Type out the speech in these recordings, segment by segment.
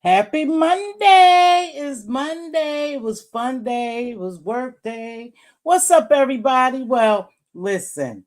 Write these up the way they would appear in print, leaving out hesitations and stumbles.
Happy Monday. It's Monday. It was fun day. It was work day. What's up, everybody? Well, listen,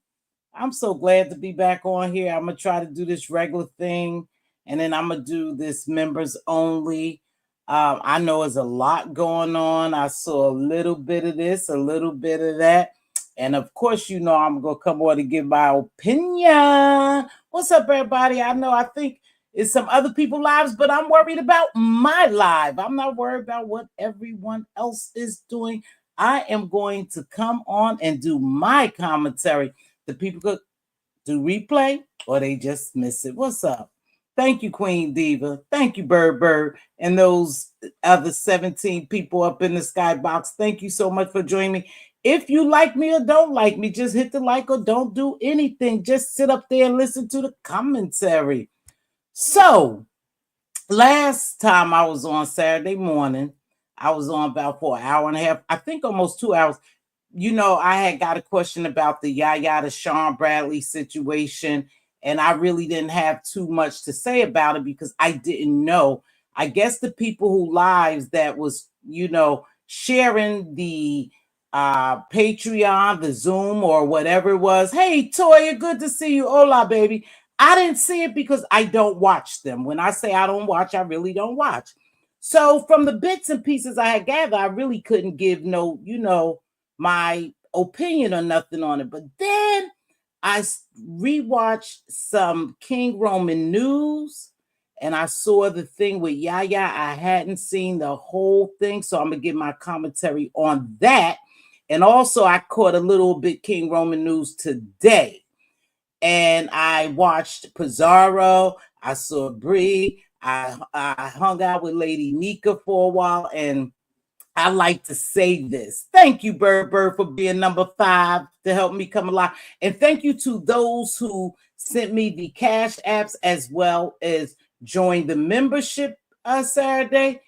I'm so glad to be back on here. I'm going to try to do this regular thing, and then I'm going to do this members only. I know there's a lot going on. I saw a little bit of this, a little bit of that. And of course, you know, I'm going to come on and give my opinion. What's up, everybody? I think it's some other people's lives, but I'm worried about my life. I'm not worried about what everyone else is doing. I am going to come on and do my commentary. The people could do replay or they just miss it. What's up? Thank you, Queen Diva. Thank you, Bird, and those other 17 people up in the skybox. Thank you so much for joining me. If you like me or don't like me, just hit the like or don't do anything. Just sit up there and listen to the commentary. So, last time I was on Saturday morning, I was on about for an hour and a half, I think almost 2 hours. You know, I had got a question about the Yaya to Sean Bradley situation, and I really didn't have too much to say about it because I didn't know. I guess the people who lives that was, you know, sharing the Patreon, the Zoom, or whatever it was. Hey, Toya, good to see you. Hola, baby. I didn't see it because I don't watch them. When I say I don't watch, I really don't watch. So from the bits and pieces I had gathered, I really couldn't give no, you know, my opinion or nothing on it. But then I rewatched some King Roman news and I saw the thing with Yaya. I hadn't seen the whole thing, so I'm going to give my commentary on that. And also, I caught a little bit King Roman news today. And I watched Pizarro. I saw Bree. I hung out with Lady Nika for a while, and I like to say this. Thank you, Bird, for being number 5 to help me come alive. And thank you to those who sent me the cash apps as well as joined the membership Saturday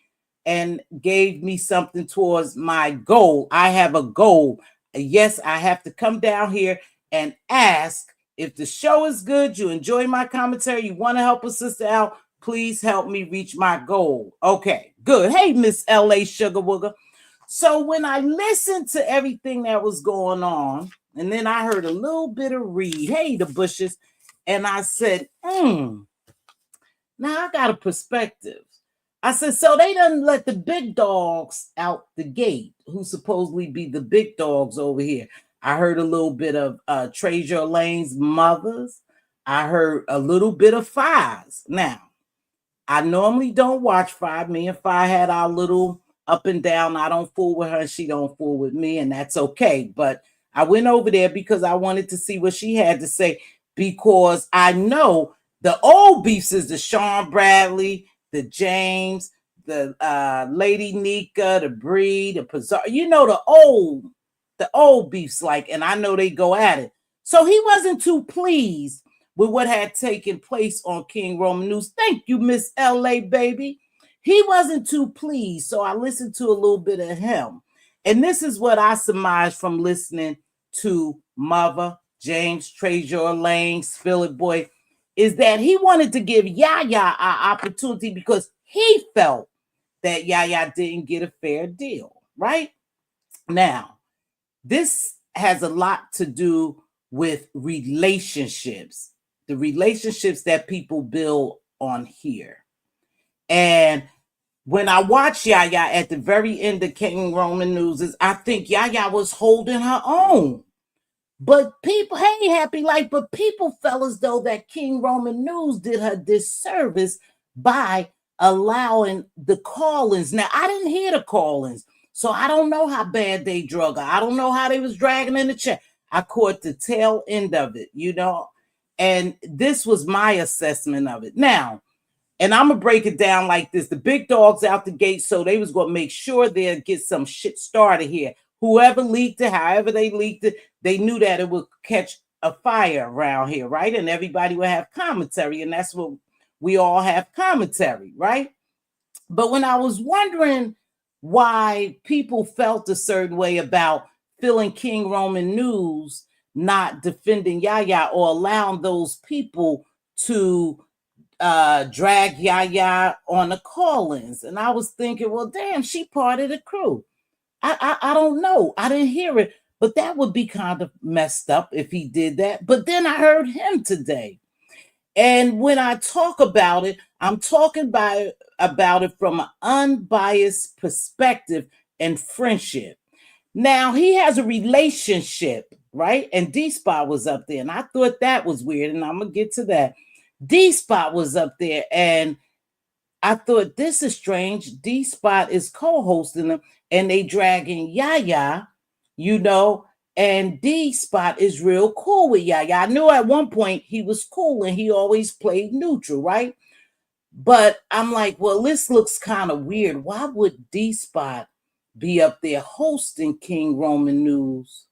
and gave me something towards my goal. I have a goal. Yes, I have to come down here and ask if the show is good, you enjoy my commentary, you want to help a sister out, please help me reach my goal. Okay, good. Hey, Miss LA Sugar Wooger. So when I listened to everything that was going on, and then I heard a little bit of Reed, hey, the Bushes, and I said, now I got a perspective. I said, so they done let the big dogs out the gate, who supposedly be the big dogs over here. I heard a little bit of Treasure Lane's mothers. I heard a little bit of Fives. Now, I normally don't watch Five. Me and Five had our little up and down. I don't fool with her. She don't fool with me, and that's okay. But I went over there because I wanted to see what she had to say because I know the old beefs is the Sean Bradley, the James, the Lady Nika, the Bree, the Pizarro. You know the old beefs like, and I know they go at it. So he wasn't too pleased with what had taken place on King Roman News. Thank you, Miss LA, baby. He wasn't too pleased, so I listened to a little bit of him. And this is what I surmised from listening to Mother, James, Treasure Lane, Spill It Boy, is that he wanted to give Yaya an opportunity because he felt that Yaya didn't get a fair deal, right? Now, this has a lot to do with relationships, the relationships that people build on here. And when I watch Yaya at the very end of King Roman News, I think Yaya was holding her own. But people, hey, Happy Life, but people felt as though that King Roman News did her disservice by allowing the call-ins. Now, I didn't hear the call-ins, so I don't know how bad they drug her. I don't know how they was dragging in the chair. I caught the tail end of it, you know, and this was my assessment of it. Now, and I'm going to break it down like this. The big dogs out the gate, so they was going to make sure they'd get some shit started here. Whoever leaked it, however they leaked it, they knew that it would catch a fire around here, right? And everybody would have commentary, and that's what we all have commentary, right? But when I was wondering why people felt a certain way about feeling King Roman News not defending Yaya or allowing those people to drag Yaya on the call-ins. And I was thinking, well, damn, she part of the crew. I don't know. I didn't hear it, but that would be kind of messed up if he did that. But then I heard him today. And when I talk about it, I'm talking about it from an unbiased perspective and friendship. Now he has a relationship, right? And D Spot was up there, and I thought that was weird, and I'm gonna get to that. D Spot was up there, and I thought this is strange. D Spot is co-hosting them, and they dragging Yaya, you know, and D Spot is real cool with Yaya. I knew at one point he was cool and he always played neutral, right? But I'm like, well, this looks kind of weird. Why would D Spot be up there hosting King Roman News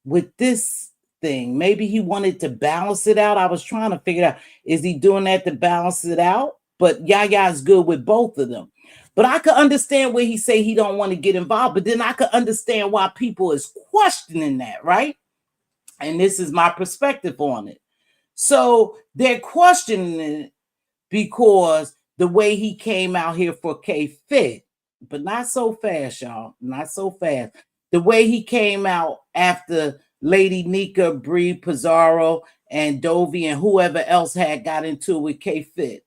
with this thing? Maybe he wanted to balance it out. I was trying to figure out, is he doing that to balance it out? But Yaya's good with both of them. But I could understand where he say he don't want to get involved, but then I could understand why people is questioning that, right? And this is my perspective on it. So they're questioning it because the way he came out here for K-Fit, but not so fast, y'all, not so fast. The way he came out after Lady Nika, Bree, Pizarro, and Dovey, and whoever else had got into it with K-Fit.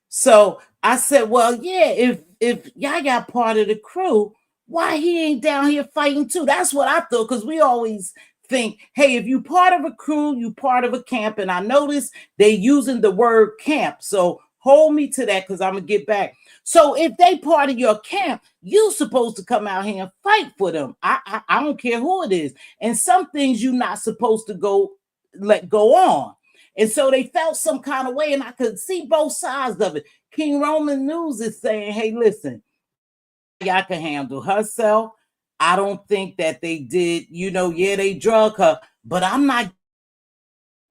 So I said, well, yeah, if Yaya part of the crew, why he ain't down here fighting too? That's what I thought, because we always think, hey, if you part of a crew, you part of a camp. And I noticed they using the word camp. So hold me to that, because I'm going to get back. So if they part of your camp, you supposed to come out here and fight for them. I don't care who it is. And some things you're not supposed to let go on. And so they felt some kind of way, and I could see both sides of it. King Roman News is saying, hey, listen, y'all can handle herself. I don't think that they did, yeah, they drug her, but I'm not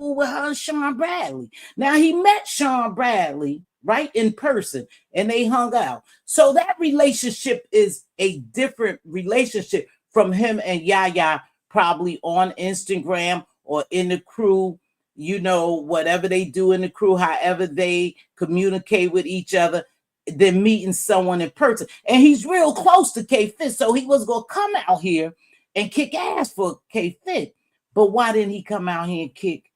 cool with her and Sean Bradley. Now, he met Sean Bradley, right, in person, and they hung out. So that relationship is a different relationship from him and Yaya, probably on Instagram or in the crew, whatever they do in the crew, however they communicate with each other, than meeting someone in person. And he's real close to K-Fit, so he was going to come out here and kick ass for K-Fit. But why didn't he come out here and kick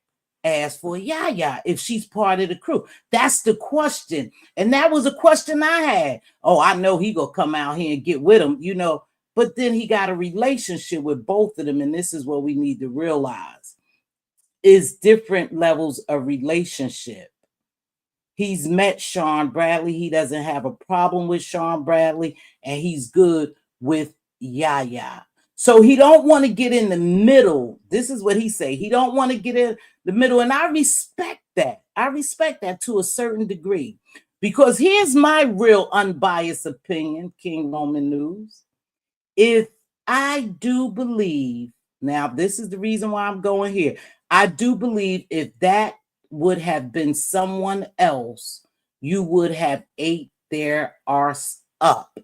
ass for Yaya if she's part of the crew? That's the question. And that was a question I had. Oh, I know he going to come out here and get with him, but then he got a relationship with both of them. And this is what we need to realize, is different levels of relationship. He's met Sean Bradley. He doesn't have a problem with Sean Bradley, and he's good with Yaya. So he don't want to get in the middle. This is what he say. He don't want to get in the middle, and I respect that. I respect that to a certain degree, because here's my real unbiased opinion, King Roman News. If I do believe, now this is the reason why I'm going here, I do believe if that would have been someone else, you would have ate their arse up.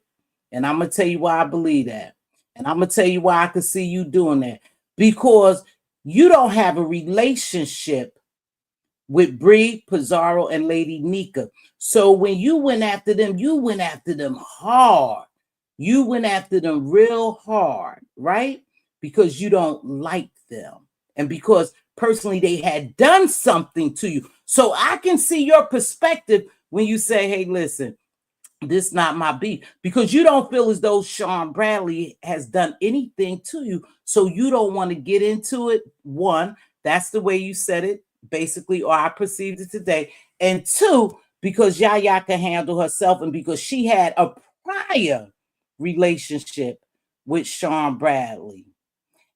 And I'm going to tell you why I believe that. And I'm going to tell you why I could see you doing that. Because you don't have a relationship with Bree, Pizarro, and Lady Nika. So when you went after them, you went after them hard. You went after them real hard, right? Because you don't like them. And because personally they had done something to you. So I can see your perspective when you say, hey, listen, this is not my beef, because you don't feel as though Sean Bradley has done anything to you. So you don't want to get into it. One, that's the way you said it, basically, or I perceived it today. And two, because Yaya can handle herself, and because she had a prior relationship with Sean Bradley.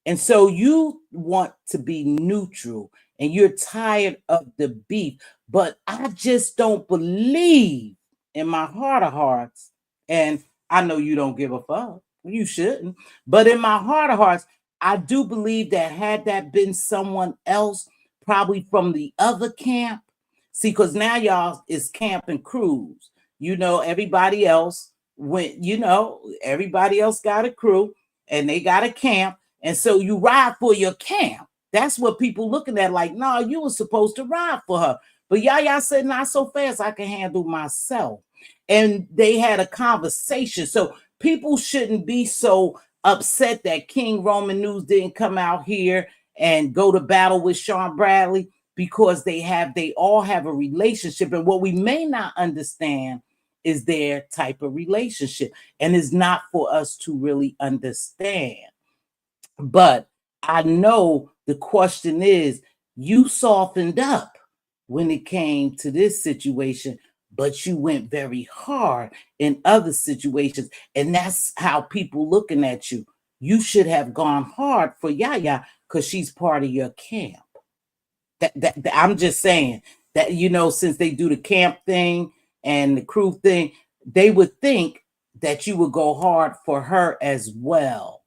And so you want to be neutral, and you're tired of the beef. But I just don't believe in my heart of hearts, and I know you don't give a fuck. You shouldn't. But in my heart of hearts, I do believe that had that been someone else, probably from the other camp. See, because now y'all is camp and cruise. Everybody else went, everybody else got a crew and they got a camp. And so you ride for your camp. That's what people looking at like, no, you were supposed to ride for her. But Yaya said, not so fast, I can handle myself. And they had a conversation. So people shouldn't be so upset that King Roman News didn't come out here and go to battle with Sean Bradley, because they all have a relationship. And what we may not understand is their type of relationship. And it's not for us to really understand. But I know the question is, you softened up when it came to this situation, but you went very hard in other situations. And that's how people looking at you. You should have gone hard for Yaya because she's part of your camp. That I'm just saying that, since they do the camp thing and the crew thing, they would think that you would go hard for her as well.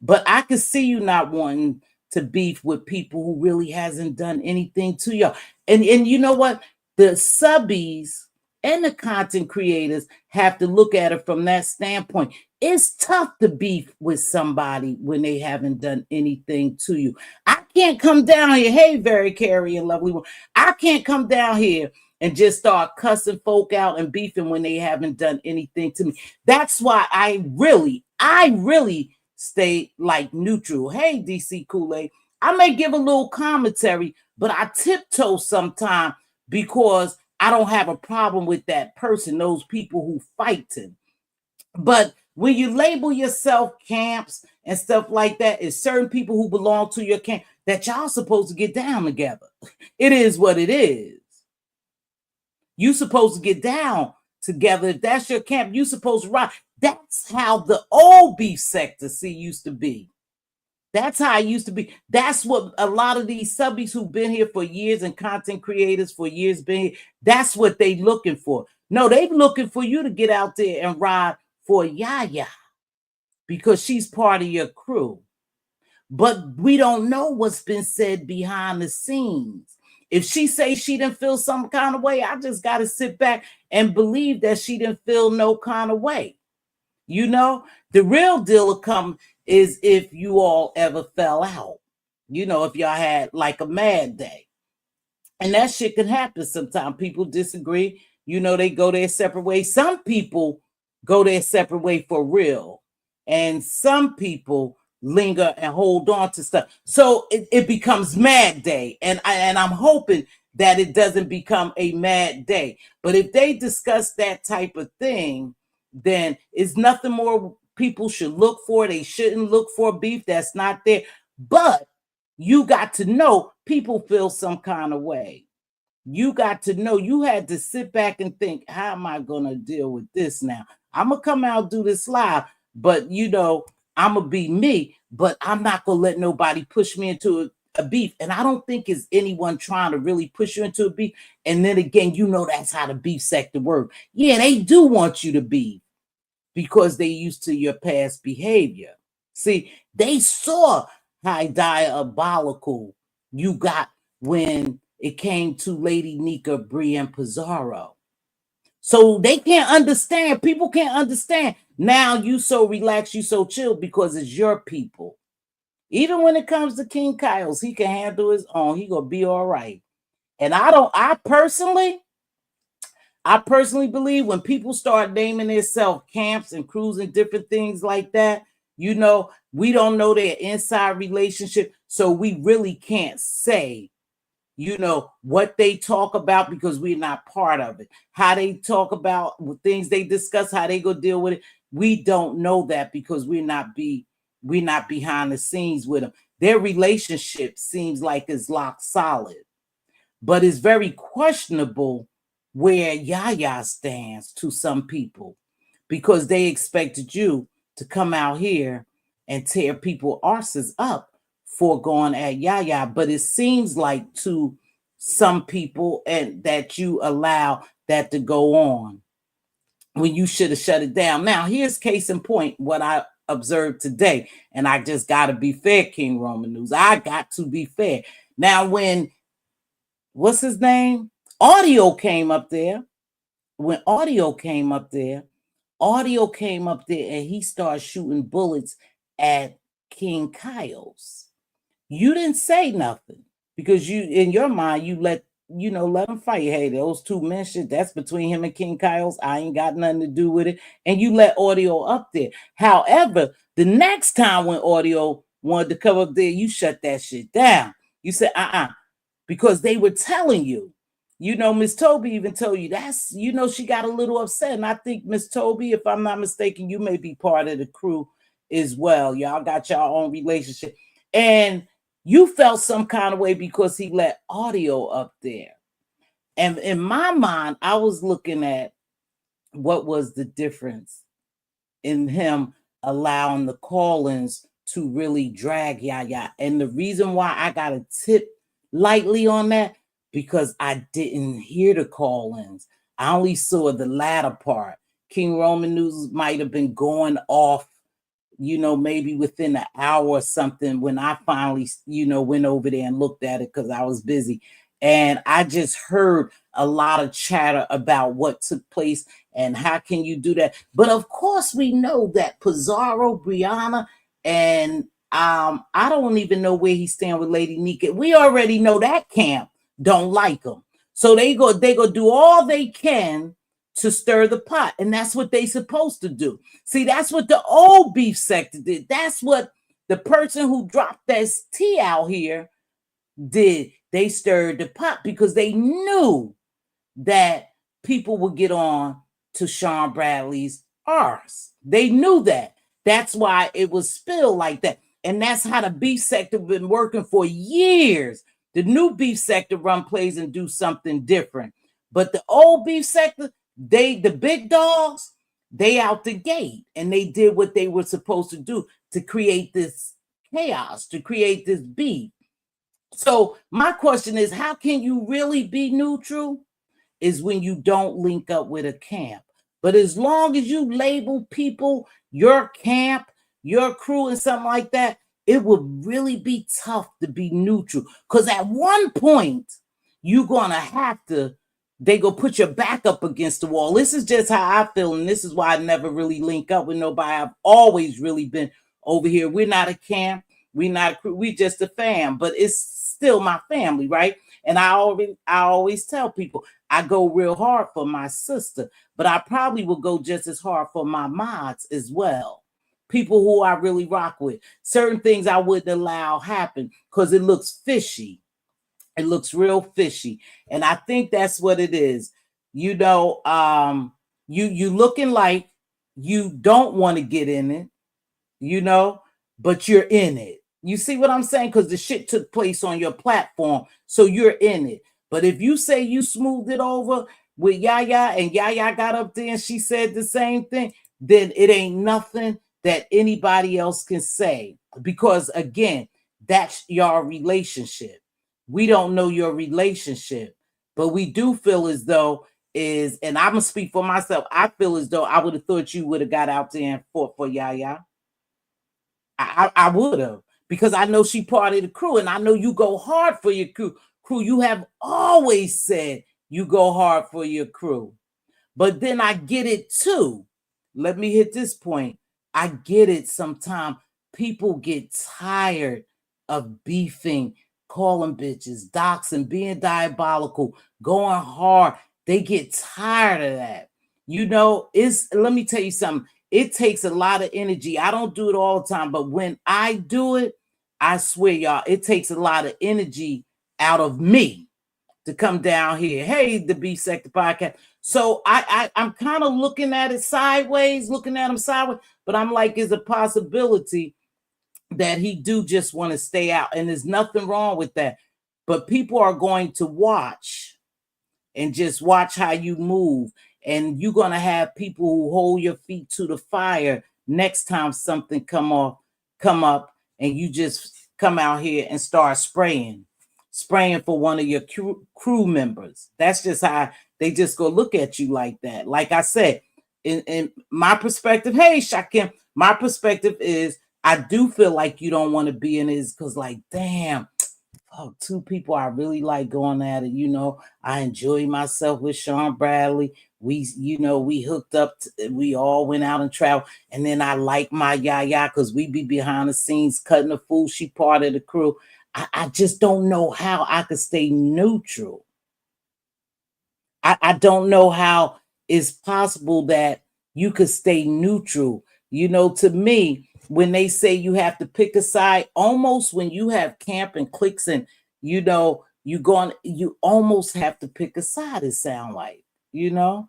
But I could see you not wanting to beef with people who really hasn't done anything to y'all. And you know what? The subbies and the content creators have to look at it from that standpoint. It's tough to beef with somebody when they haven't done anything to you. I can't come down here. Hey, very Carrie and lovely one. I can't come down here and just start cussing folk out and beefing when they haven't done anything to me. That's why I really stay like neutral. Hey, DC Kool-Aid. I may give a little commentary, but I tiptoe sometime because I don't have a problem with that person, those people who fighting. But when you label yourself camps and stuff like that, it's certain people who belong to your camp that y'all supposed to get down together. It is what it is. You supposed to get down together. If that's your camp, you supposed to ride. That's how the old beef sector used to be. That's how it used to be. That's what a lot of these subbies who've been here for years and content creators for years been here, that's what they looking for. No, they looking for you to get out there and ride for Yaya because she's part of your crew. But we don't know what's been said behind the scenes. If she say she didn't feel some kind of way, I just got to sit back and believe that she didn't feel no kind of way. The real deal will come is if you all ever fell out. If y'all had like a mad day. And that shit can happen sometimes. People disagree. They go their separate ways. Some people go their separate way for real. And some people linger and hold on to stuff. So it becomes mad day. And I'm hoping that it doesn't become a mad day. But if they discuss that type of thing, then it's nothing more people should look for. They shouldn't look for beef that's not there. But you got to know people feel some kind of way. You got to know, you had to sit back and think, how am I going to deal with this now? I'm going to come out, do this live, but I'm going to be me, but I'm not going to let nobody push me into a beef. And I don't think it's anyone trying to really push you into a beef. And then again, that's how the beef sector works. Yeah, they do want you to beef because they used to your past behavior. See, they saw how diabolical you got when it came to Lady Nika, Brienne Pizarro. So they can't understand. People can't understand. Now you so relaxed, you so chill because it's your people. Even when it comes to King Kyle's, he can handle his own. He gonna be all right. And I personally believe when people start naming themselves camps and crews and different things like that, we don't know their inside relationship. So we really can't say what they talk about because we're not part of it. How they talk about things they discuss, how they go deal with it. We don't know that because we're not behind the scenes with them. Their relationship seems like it's locked solid, but it's very questionable where Yaya stands to some people because they expected you to come out here and tear people arses up for going at Yaya, but it seems like to some people and that you allow that to go on when you should have shut it down. Now, here's case in point, what I observed today, and I just got to be fair, King Roman News. I got to be fair. Now, when, what's his name? Audio came up there. When Audio came up there and he started shooting bullets at King Kyle's. You didn't say nothing because you, in your mind, you let let him fight. Hey, those two men shit, that's between him and King Kyle's. I ain't got nothing to do with it. And you let audio up there. However, the next time when audio wanted to come up there, you shut that shit down. You said, because they were telling you. Miss Toby even told you that's, she got a little upset. And I think Miss Toby, if I'm not mistaken, you may be part of the crew as well. Y'all got your own relationship. And you felt some kind of way because he let audio up there. And in my mind, I was looking at what was the difference in him allowing the call-ins to really drag Yaya. And the reason why I got a tip lightly on that, because I didn't hear the call-ins. I only saw the latter part. King Roman News might have been going off, maybe within an hour or something when I finally, went over there and looked at it because I was busy. And I just heard a lot of chatter about what took place and how can you do that. But of course, we know that Pizarro, Brianna, and I don't even know where he's staying with Lady Nika. We already know that camp don't like him. So they go do all they can to stir the pot. And that's what they supposed to do. See, that's what the old beef sector did. That's what the person who dropped that tea out here did. They stirred the pot because they knew that people would get on to Sean Bradley's arse. They knew that. That's why it was spilled like that. And that's how the beef sector been working for years. The new beef sector run plays and do something different. But the old beef sector, the big dogs, they out the gate. And they did what they were supposed to do to create this chaos, to create this beef. So my question is, how can you really be neutral? Is when you don't link up with a camp. But as long as you label people, your camp, your crew, and something like that, it would really be tough to be neutral. Because at one point, you're going to have to, they go put your back up against the wall. This is just how I feel. And this is why I never really link up with nobody. I've always really been over here. We're not a camp. We're not a crew. We just a fam. But it's still my family, right? And I always tell people, I go real hard for my sister, but I probably will go just as hard for my mods as well. People who I really rock with. Certain things I wouldn't allow happen because it looks fishy. It looks real fishy. And I think that's what it is. You looking like you don't want to get in it, but you're in it. You see what I'm saying? Because the shit took place on your platform, so you're in it. But if you say you smoothed it over with Yaya and Yaya got up there and she said the same thing, then it ain't nothing that anybody else can say. Because again, that's your relationship. We don't know your relationship, but we do feel as though and I'm going to speak for myself, I feel as though I would have thought you would have got out there and fought for Yaya. I would have. Because I know she part of the crew, and I know you go hard for your crew. You have always said you go hard for your crew. But then I get it too. Let me hit this point. I get it sometimes. People get tired of beefing, calling bitches, doxing, being diabolical, going hard. They get tired of that. Let me tell you something. It takes a lot of energy. I don't do it all the time, but when I do it, I swear, y'all, it takes a lot of energy out of me to come down here. Hey, the Beef Sector Podcast. So I'm kind of looking at it sideways, but I'm like, is a possibility that he do just want to stay out. And there's nothing wrong with that. But people are going to watch and just watch how you move. And you're going to have people who hold your feet to the fire next time something come up, and you just come out here and start spraying for one of your crew members. That's just how they just go look at you like that. Like I said, in my perspective, hey, Shakim, my perspective is I do feel like you don't want to be in this because like, damn, two people I really like going at it. I enjoy myself with Sean Bradley. We hooked up. We all went out and traveled. And then I like my Yaya because we be behind the scenes cutting the fool. She part of the crew. I just don't know how I could stay neutral. I don't know how it's possible that you could stay neutral. To me, when they say you have to pick a side, almost when you have camp and cliques and you almost have to pick a side, it sound like, you know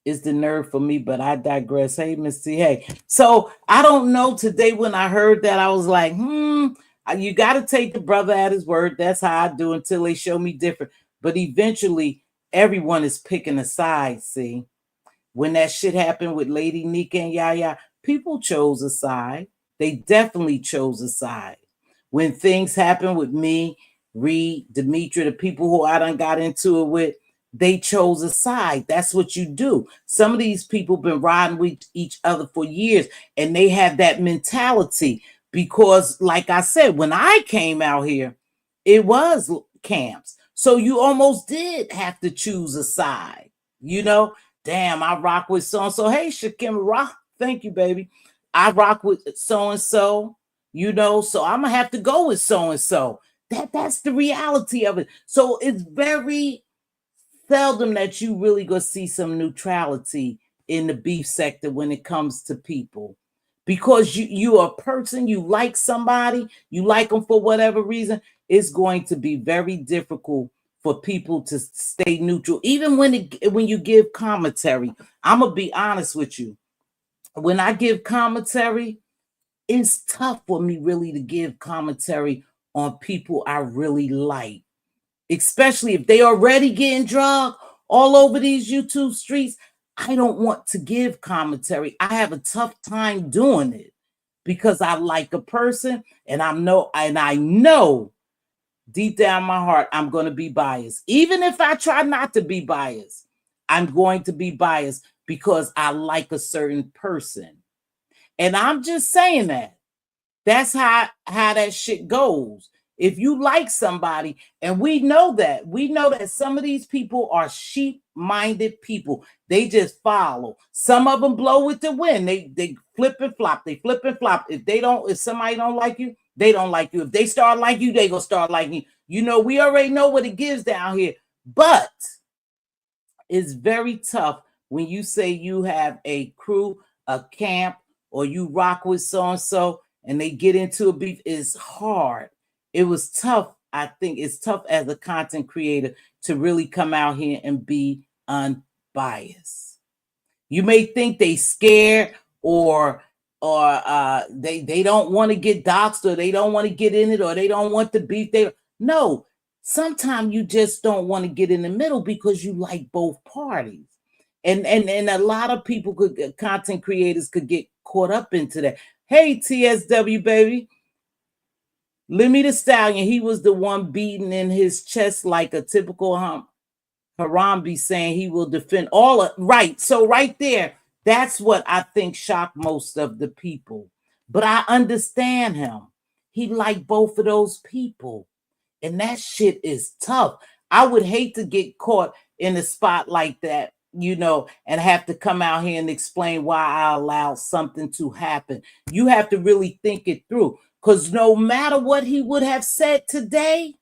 is the nerve for me, but I digress. Hey, Miss T. Hey. So I don't know today when I heard that, I was like, you got to take the brother at his word. That's how I do until they show me different. But eventually, everyone is picking a side, see? When that shit happened with Lady Nika and Yaya, people chose a side. They definitely chose a side. When things happen with me, Reed, Demetra, the people who I done got into it with, they chose a side. That's what you do. Some of these people been riding with each other for years, and they have that mentality because, like I said, when I came out here, it was camps. So you almost did have to choose a side, you know? Damn, I rock with so and so. Hey, Shakim Rock, thank you, baby. I rock with so and so, so I'm gonna have to go with so and so. That's the reality of it. So it's very seldom that you really gonna see some neutrality in the beef sector when it comes to people, because you are a person, you like somebody, you like them for whatever reason. It's going to be very difficult for people to stay neutral, even when you give commentary. I'm gonna be honest with you. When I give commentary, it's tough for me really to give commentary on people I really like, especially if they already getting drugged all over these YouTube streets. I don't want to give commentary. I have a tough time doing it because I like a person, and I know deep down my heart I'm going to be biased. Even if I try not to be biased, I'm going to be biased because I like a certain person. And I'm just saying that. That's how that shit goes. If you like somebody, and we know that some of these people are sheep-minded people. They just follow. Some of them blow with the wind. They flip and flop. They flip and flop. If somebody don't like you, they don't like you. If they start like you, they gonna start liking you. We already know what it gives down here. But it's very tough when you say you have a crew, a camp, or you rock with so-and-so, and they get into a beef. It's hard. It was tough. I think it's tough as a content creator to really come out here and be unbiased. You may think they scared or they don't want to get doxxed, or they don't want to get in it, or they don't want the beef. No, sometimes you just don't want to get in the middle because you like both parties. And a lot of people content creators could get caught up into that. Hey, TSW baby. Lemmy the Stallion, he was the one beating in his chest like a typical hump. Harambe saying he will defend all of right. So right there, that's what I think shocked most of the people. But I understand him. He liked both of those people. And that shit is tough. I would hate to get caught in a spot like that, and have to come out here and explain why I allowed something to happen. You have to really think it through. Because no matter what he would have said today,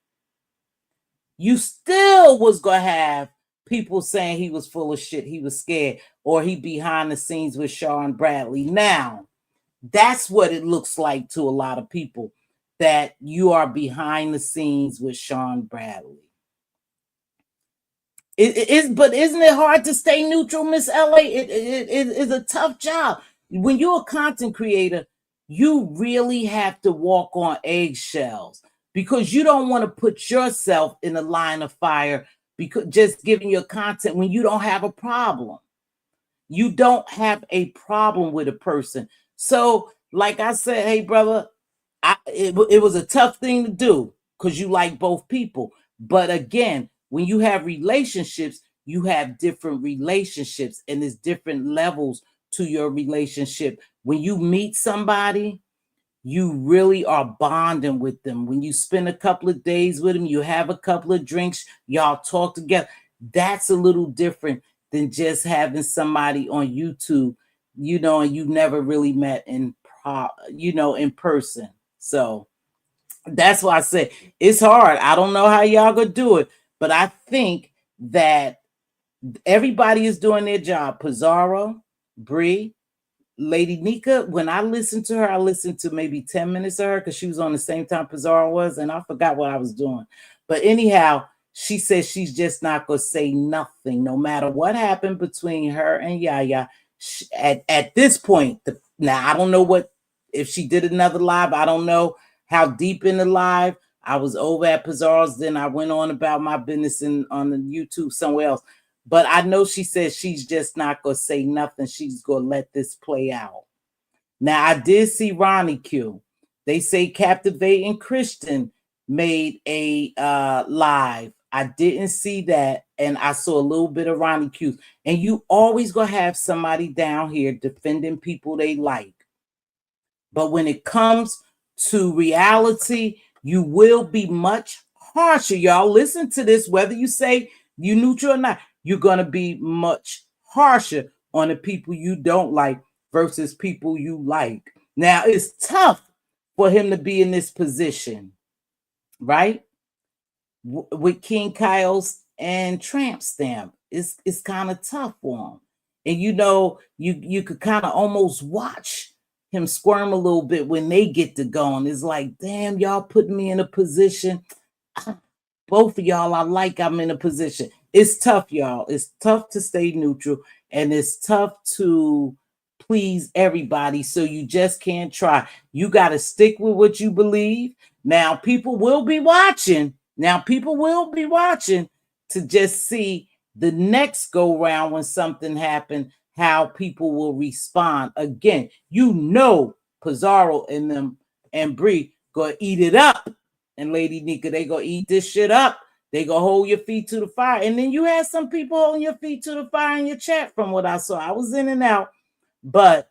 you still was going to have people saying he was full of shit, he was scared, or he behind the scenes with Sean Bradley. Now, that's what it looks like to a lot of people, that you are behind the scenes with Sean Bradley. But isn't it hard to stay neutral, Miss LA? It is a tough job. When you're a content creator, you really have to walk on eggshells because you don't want to put yourself in a line of fire because just giving your content when you don't have a problem. You don't have a problem with a person. So, like I said, hey, brother, it was a tough thing to do because you like both people. But again, when you have relationships, you have different relationships, and there's different levels to your relationship. When you meet somebody, you really are bonding with them. When you spend a couple of days with them, you have a couple of drinks, y'all talk together. That's a little different than just having somebody on YouTube, and you never really met in person. So that's why I say it's hard. I don't know how y'all gonna do it, but I think that everybody is doing their job. Pizarro, Bree, Lady Nika. When I listened to her, I listened to maybe 10 minutes of her because she was on the same time Pizarro was, and I forgot what I was doing. But anyhow, she says she's just not going to say nothing, no matter what happened between her and Yaya. At this point, now I don't know what, if she did another live, I don't know how deep in the live. I was over at Pizarro's, then I went on about my business on the YouTube somewhere else. But I know she says she's just not going to say nothing. She's going to let this play out. Now, I did see Ronnie Q. They say Captivating Christian made a live. I didn't see that. And I saw a little bit of Ronnie Q. And you always going to have somebody down here defending people they like. But when it comes to reality, you will be much harsher. Y'all listen to this, whether you say you neutral or not, you're going to be much harsher on the people you don't like versus people you like. Now, it's tough for him to be in this position, right? With King Kyle's and Tramp Stamp. It's kind of tough for him. And you could kind of almost watch him squirm a little bit when they get to going. It's like, damn, y'all putting me in a position. Both of y'all, I'm in a position. It's tough, y'all. It's tough to stay neutral, and it's tough to please everybody. So you just can't try. You got to stick with what you believe. Now, people will be watching. To just see the next go round when something happened, how people will respond. Again, Pizarro and them and Bree gonna eat it up. And Lady Nika, they gonna eat this shit up. They gonna hold your feet to the fire. And then you had some people holding your feet to the fire in your chat from what I saw. I was in and out. But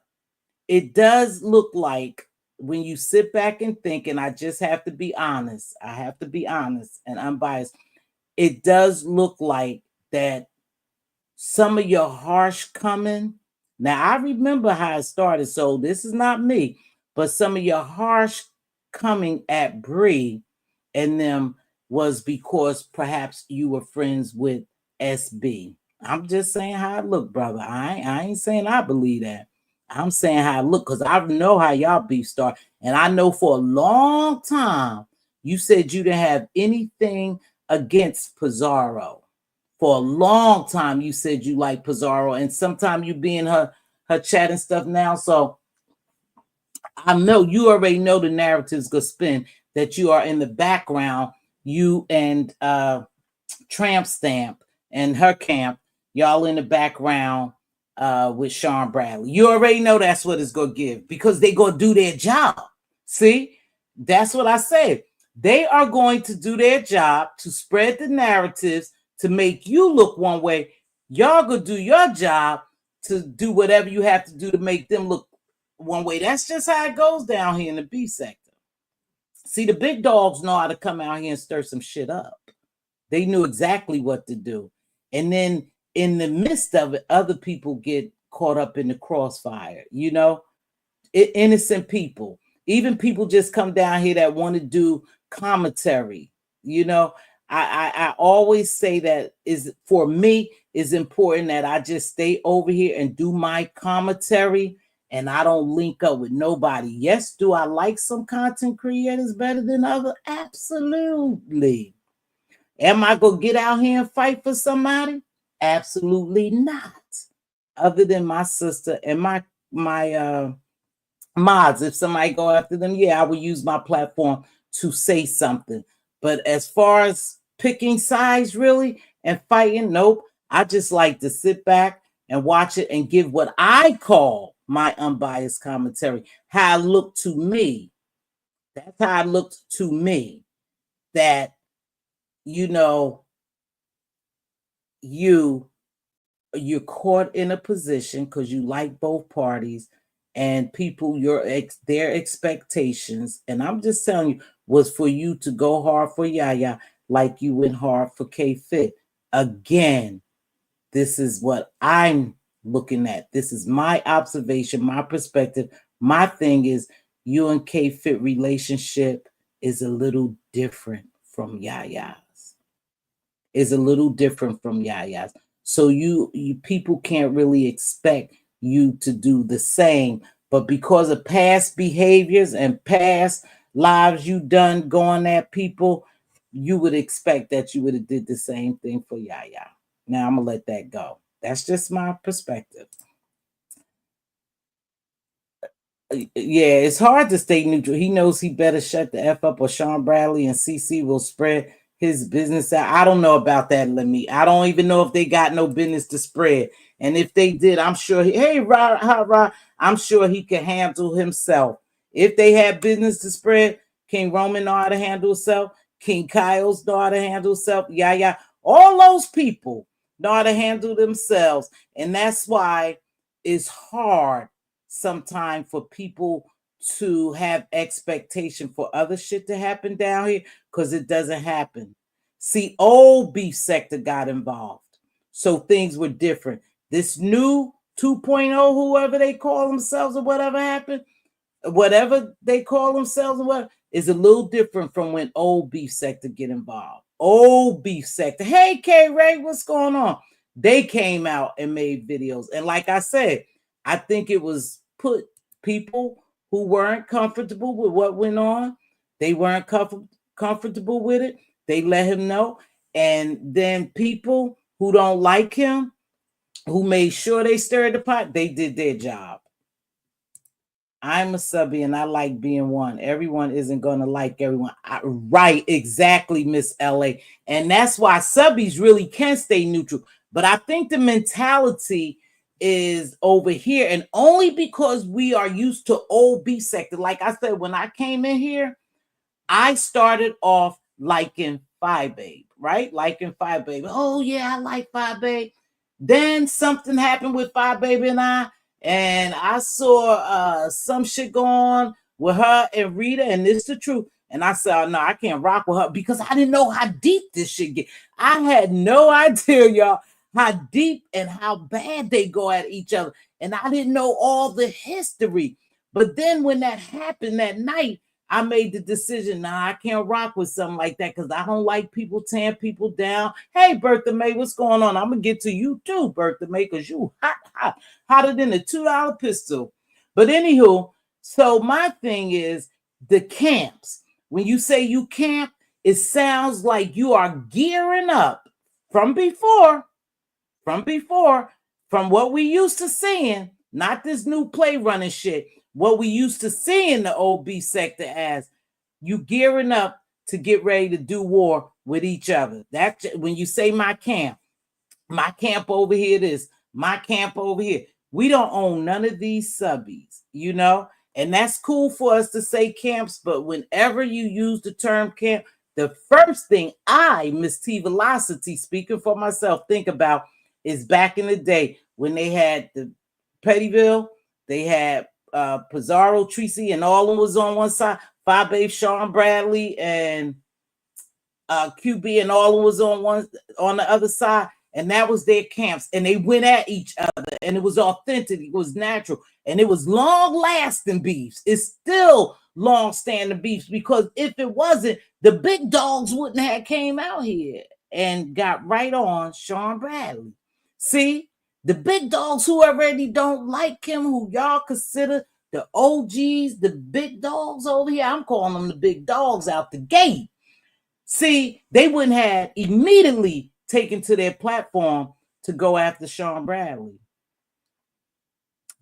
it does look like when you sit back and think, and I just have to be honest. I have to be honest and unbiased. It does look like that some of your harsh coming. Now, I remember how it started, so this is not me, but some of your harsh coming at Bree and them was because perhaps you were friends with SB. I'm just saying how it looked, brother. I ain't saying I believe that. I'm saying how it looked because I know how y'all beef start. And I know for a long time, you said you didn't have anything against Pizarro. For a long time, you said you like Pizarro, and sometimes you be in her chat and stuff now. So I know you already know the narrative's gonna spin that you are in the background. You and Tramp Stamp and her camp, y'all in the background with Sean Bradley. You already know that's what it's gonna give because they gonna do their job. See, that's what I said. They are going to do their job to spread the narratives to make you look one way. Y'all gonna do your job to do whatever you have to do to make them look one way. That's just how it goes down here in the B sector. See, the big dogs know how to come out here and stir some shit up. They knew exactly what to do. And then in the midst of it, other people get caught up in the crossfire, innocent people. Even people just come down here that want to do commentary. I always say that is for me is important that I just stay over here and do my commentary and I don't link up with nobody. Yes, do I like some content creators better than others? Absolutely. Am I going to get out here and fight for somebody? Absolutely not. Other than my sister and my mods, if somebody go after them, yeah, I will use my platform to say something. But as far as picking sides really and fighting, nope. I just like to sit back and watch it and give what I call my unbiased commentary, how it looked to me. That's how it looked to me. That, you're caught in a position because you like both parties and people their expectations, and I'm just telling you, was for you to go hard for Yaya like you went hard for K-Fit. Again, this is what I'm looking at. This is my observation, my perspective. My thing is you and K-Fit relationship is a little different from Yaya's. is a little different from Yaya's. So you people can't really expect you to do the same. But because of past behaviors and past lives you done going at people, you would expect that you would have did the same thing for Yaya. Now I'm gonna let that go. That's just my perspective. Yeah, it's hard to stay neutral. He knows he better shut the F up or Sean Bradley and CC will spread his business out. I don't know about that, Lemmy. I don't even know if they got no business to spread. And if they did, I'm sure hey, Rod, I'm sure he can handle himself. If they had business to spread, King Roman know how to handle himself. King Kyle's know how to handle himself. Yeah. All those people know how to handle themselves. And that's why it's hard sometimes for people to have expectation for other shit to happen down here because it doesn't happen. See, old beef sector got involved, so things were different. This new 2.0, whoever they call themselves or whatever happened, whatever they call themselves or what, is a little different from when old beef sector get involved. Old beef sector, hey K Ray, what's going on? They came out and made videos, and like I said, I think it was put people who weren't comfortable with what went on. They weren't comfortable with it. They let him know, and then people who don't like him, who made sure they stirred the pot, they did their job. I'm a subby and I like being one. Everyone isn't going to like everyone. Right, exactly, Miss LA. And that's why subbies really can stay neutral. But I think the mentality is over here. And only because we are used to old B sector. Like I said, when I came in here, I started off liking Five Babe, right? Liking Five Babe. Oh, yeah, I like Five Babe. Then something happened with Five Baby and I saw some shit go on with her and Rita, and this is the truth. And I said, oh, no, I can't rock with her because I didn't know how deep this shit get. I had no idea, y'all, how deep and how bad they go at each other. And I didn't know all the history. But then when that happened that night, I made the decision, nah, I can't rock with something like that because I don't like people tearing people down. Hey, Bertha Mae, what's going on? I'm going to get to you too, Bertha Mae, because you hot, hotter than a $2 pistol. But anywho, so my thing is the camps. When you say you camp, it sounds like you are gearing up from before, from what we used to seeing, not this new play running shit, what we used to seeing the OB sector as, you gearing up to get ready to do war with each other. That when you say my camp over here, this, my camp over here. We don't own none of these subbies, you know, and that's cool for us to say camps, but whenever you use the term camp, the first thing I, Mz.Teavalocity, speaking for myself, think about is back in the day when they had the Pettyville, they had Pizarro, Tracy, and all of them was on one side. Five Babe, Sean Bradley, and QB, and all of them was on the other side. And that was their camps, and they went at each other, and it was authentic, it was natural, and it was long-lasting beefs. It's still long-standing beefs because if it wasn't, the big dogs wouldn't have came out here and got right on Sean Bradley. See, the big dogs who already don't like him, who y'all consider the OGs, the big dogs over here, I'm calling them the big dogs out the gate. See, they wouldn't have immediately taken to their platform to go after Sean Bradley.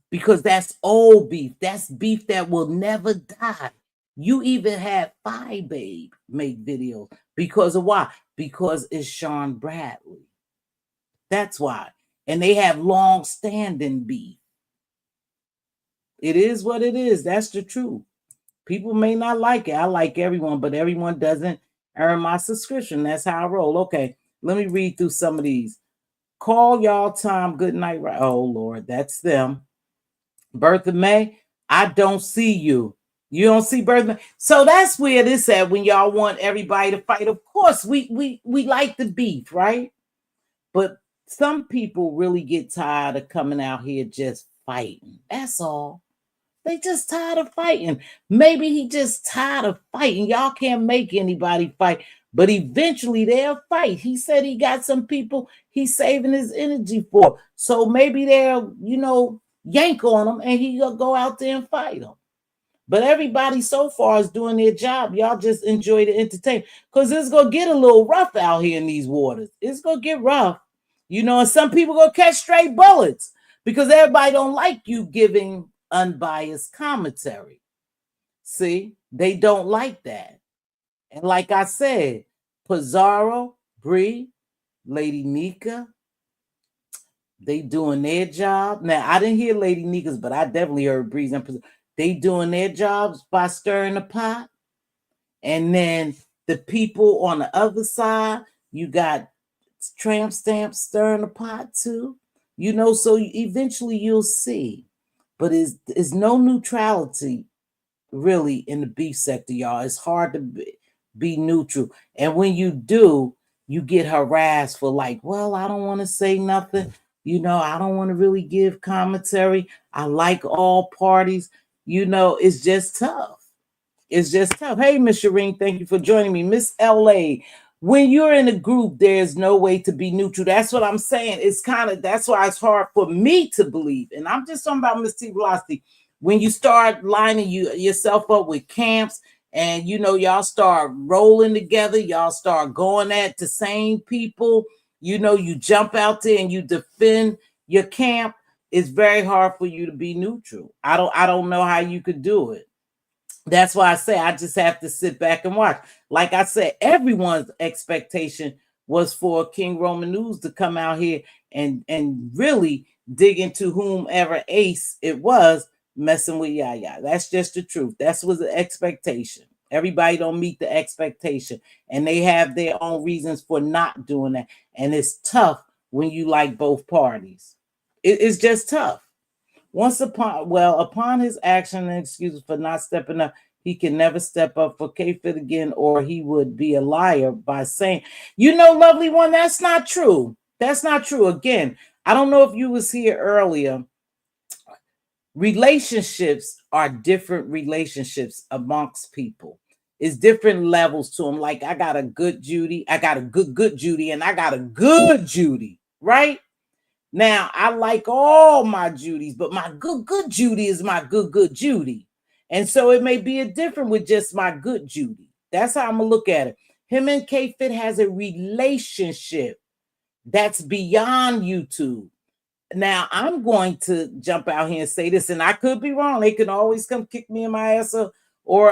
Because that's old beef. That's beef that will never die. You even had Five Babe make videos. Because of why? Because it's Sean Bradley. That's why. And they have long-standing beef. It is what it is. That's the truth. People may not like it. I like everyone, but everyone doesn't earn my subscription. That's how I roll. Okay, let me read through some of these. Call y'all time. Good night. Oh, Lord, that's them. Bertha Mae, I don't see you. You don't see Bertha Mae. So that's where this at when y'all want everybody to fight. Of course, we like the beef, right? But some people really get tired of coming out here just fighting. That's all. They just tired of fighting. Maybe he just tired of fighting. Y'all can't make anybody fight. But eventually they'll fight. He said he got some people he's saving his energy for. So maybe they'll, yank on him and he'll go out there and fight them. But everybody so far is doing their job. Y'all just enjoy the entertainment. Because it's going to get a little rough out here in these waters. It's going to get rough. And some people going to catch straight bullets because everybody don't like you giving unbiased commentary. See, they don't like that. And like I said, Pizarro, Bree, Lady Nika, they doing their job. Now, I didn't hear Lady Nika's, but I definitely heard Bree's and Pizarro. They doing their jobs by stirring the pot. And then the people on the other side, you got tramp stamps stirring the pot too. So eventually you'll see. But it's no neutrality really in the beef sector, y'all. It's hard to be neutral. And when you do, you get harassed for well, I don't want to say nothing. I don't want to really give commentary. I like all parties. It's just tough. It's just tough. Hey, Miss Shireen, thank you for joining me. Miss LA, when you're in a group, there's no way to be neutral. That's what I'm saying. That's why it's hard for me to believe. And I'm just talking about Mz.Teavalocity. When you start lining yourself up with camps and, y'all start rolling together, y'all start going at the same people, you jump out there and you defend your camp, it's very hard for you to be neutral. I don't know how you could do it. That's why I say I just have to sit back and watch. Like I said, everyone's expectation was for King Roman News to come out here and really dig into whomever ace it was messing with Yaya. That's just the truth. That was the expectation. Everybody don't meet the expectation, and they have their own reasons for not doing that. And it's tough when you like both parties. It's just tough. Upon his action and excuses for not stepping up, he can never step up for K-Fit again, or he would be a liar by saying, lovely one, that's not true. That's not true. Again, I don't know if you was here earlier. Relationships are different relationships amongst people. It's different levels to them. Like I got a good Judy, I got a good Judy, and I got a good Judy, right? Now, I like all my Judys, but my good Judy is my good Judy. And so it may be a different with just my good Judy. That's how I'm going to look at it. Him and K-Fit has a relationship that's beyond YouTube. Now, I'm going to jump out here and say this, and I could be wrong. They can always come kick me in my ass or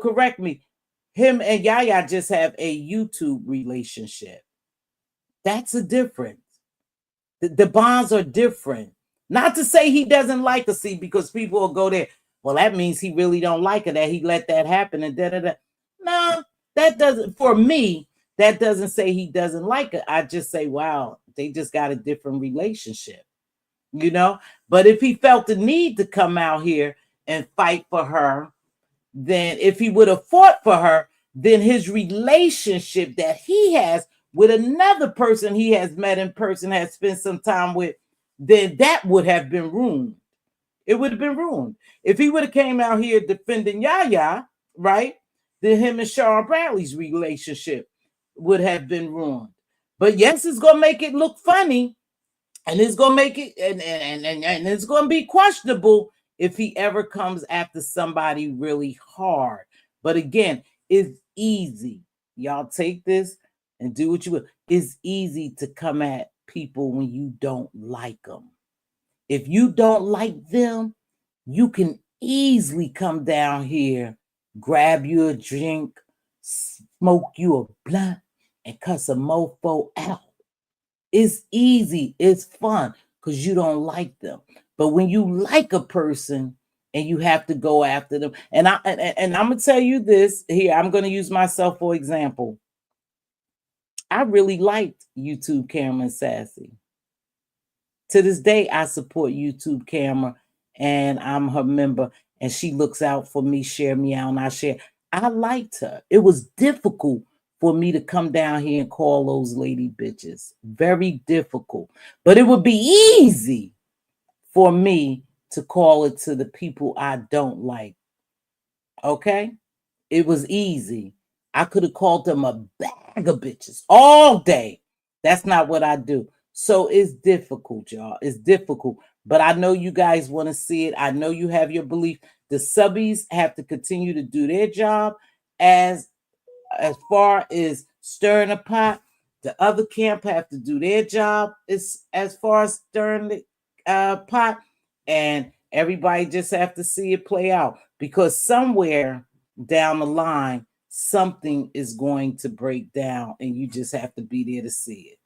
correct me. Him and Yaya just have a YouTube relationship. That's a difference. The bonds are different. Not to say he doesn't like her, see, because people will go there. Well, that means he really don't like her, that he let that happen and da-da-da. No, that doesn't, for me, that doesn't say he doesn't like her. I just say, wow, they just got a different relationship, But if he felt the need to come out here and fight for her, then if he would have fought for her, then his relationship that he has with another person he has met in person, has spent some time with, then that would have been ruined. It would have been ruined. If he would have came out here defending Yaya, right, then him and Sharon Bradley's relationship would have been ruined. But yes, it's going to make it look funny, and it's going to make it, and it's going to be questionable if he ever comes after somebody really hard. But again, it's easy. Y'all take this and do what you will. It's easy to come at people when you don't like them. If you don't like them, you can easily come down here, grab you a drink, smoke you a blunt, and cuss a mofo out. It's easy. It's fun because you don't like them. But when you like a person and you have to go after them, and I'm gonna tell you this here. I'm gonna use myself for example. I really liked YouTube Cameron Sassy. To this day, I support YouTube Camera, and I'm her member, and she looks out for me, share me out, and I share. I liked her. It was difficult for me to come down here and call those lady bitches. Very difficult. But it would be easy for me to call it to the people I don't like. Okay? It was easy. I could have called them a bag of bitches all day. That's not what I do. So it's difficult, y'all. It's difficult. But I know you guys want to see it. I know you have your belief. The subbies have to continue to do their job as far as stirring the pot. The other camp have to do their job as far as stirring the pot. And everybody just have to see it play out, because somewhere down the line, something is going to break down, and you just have to be there to see it.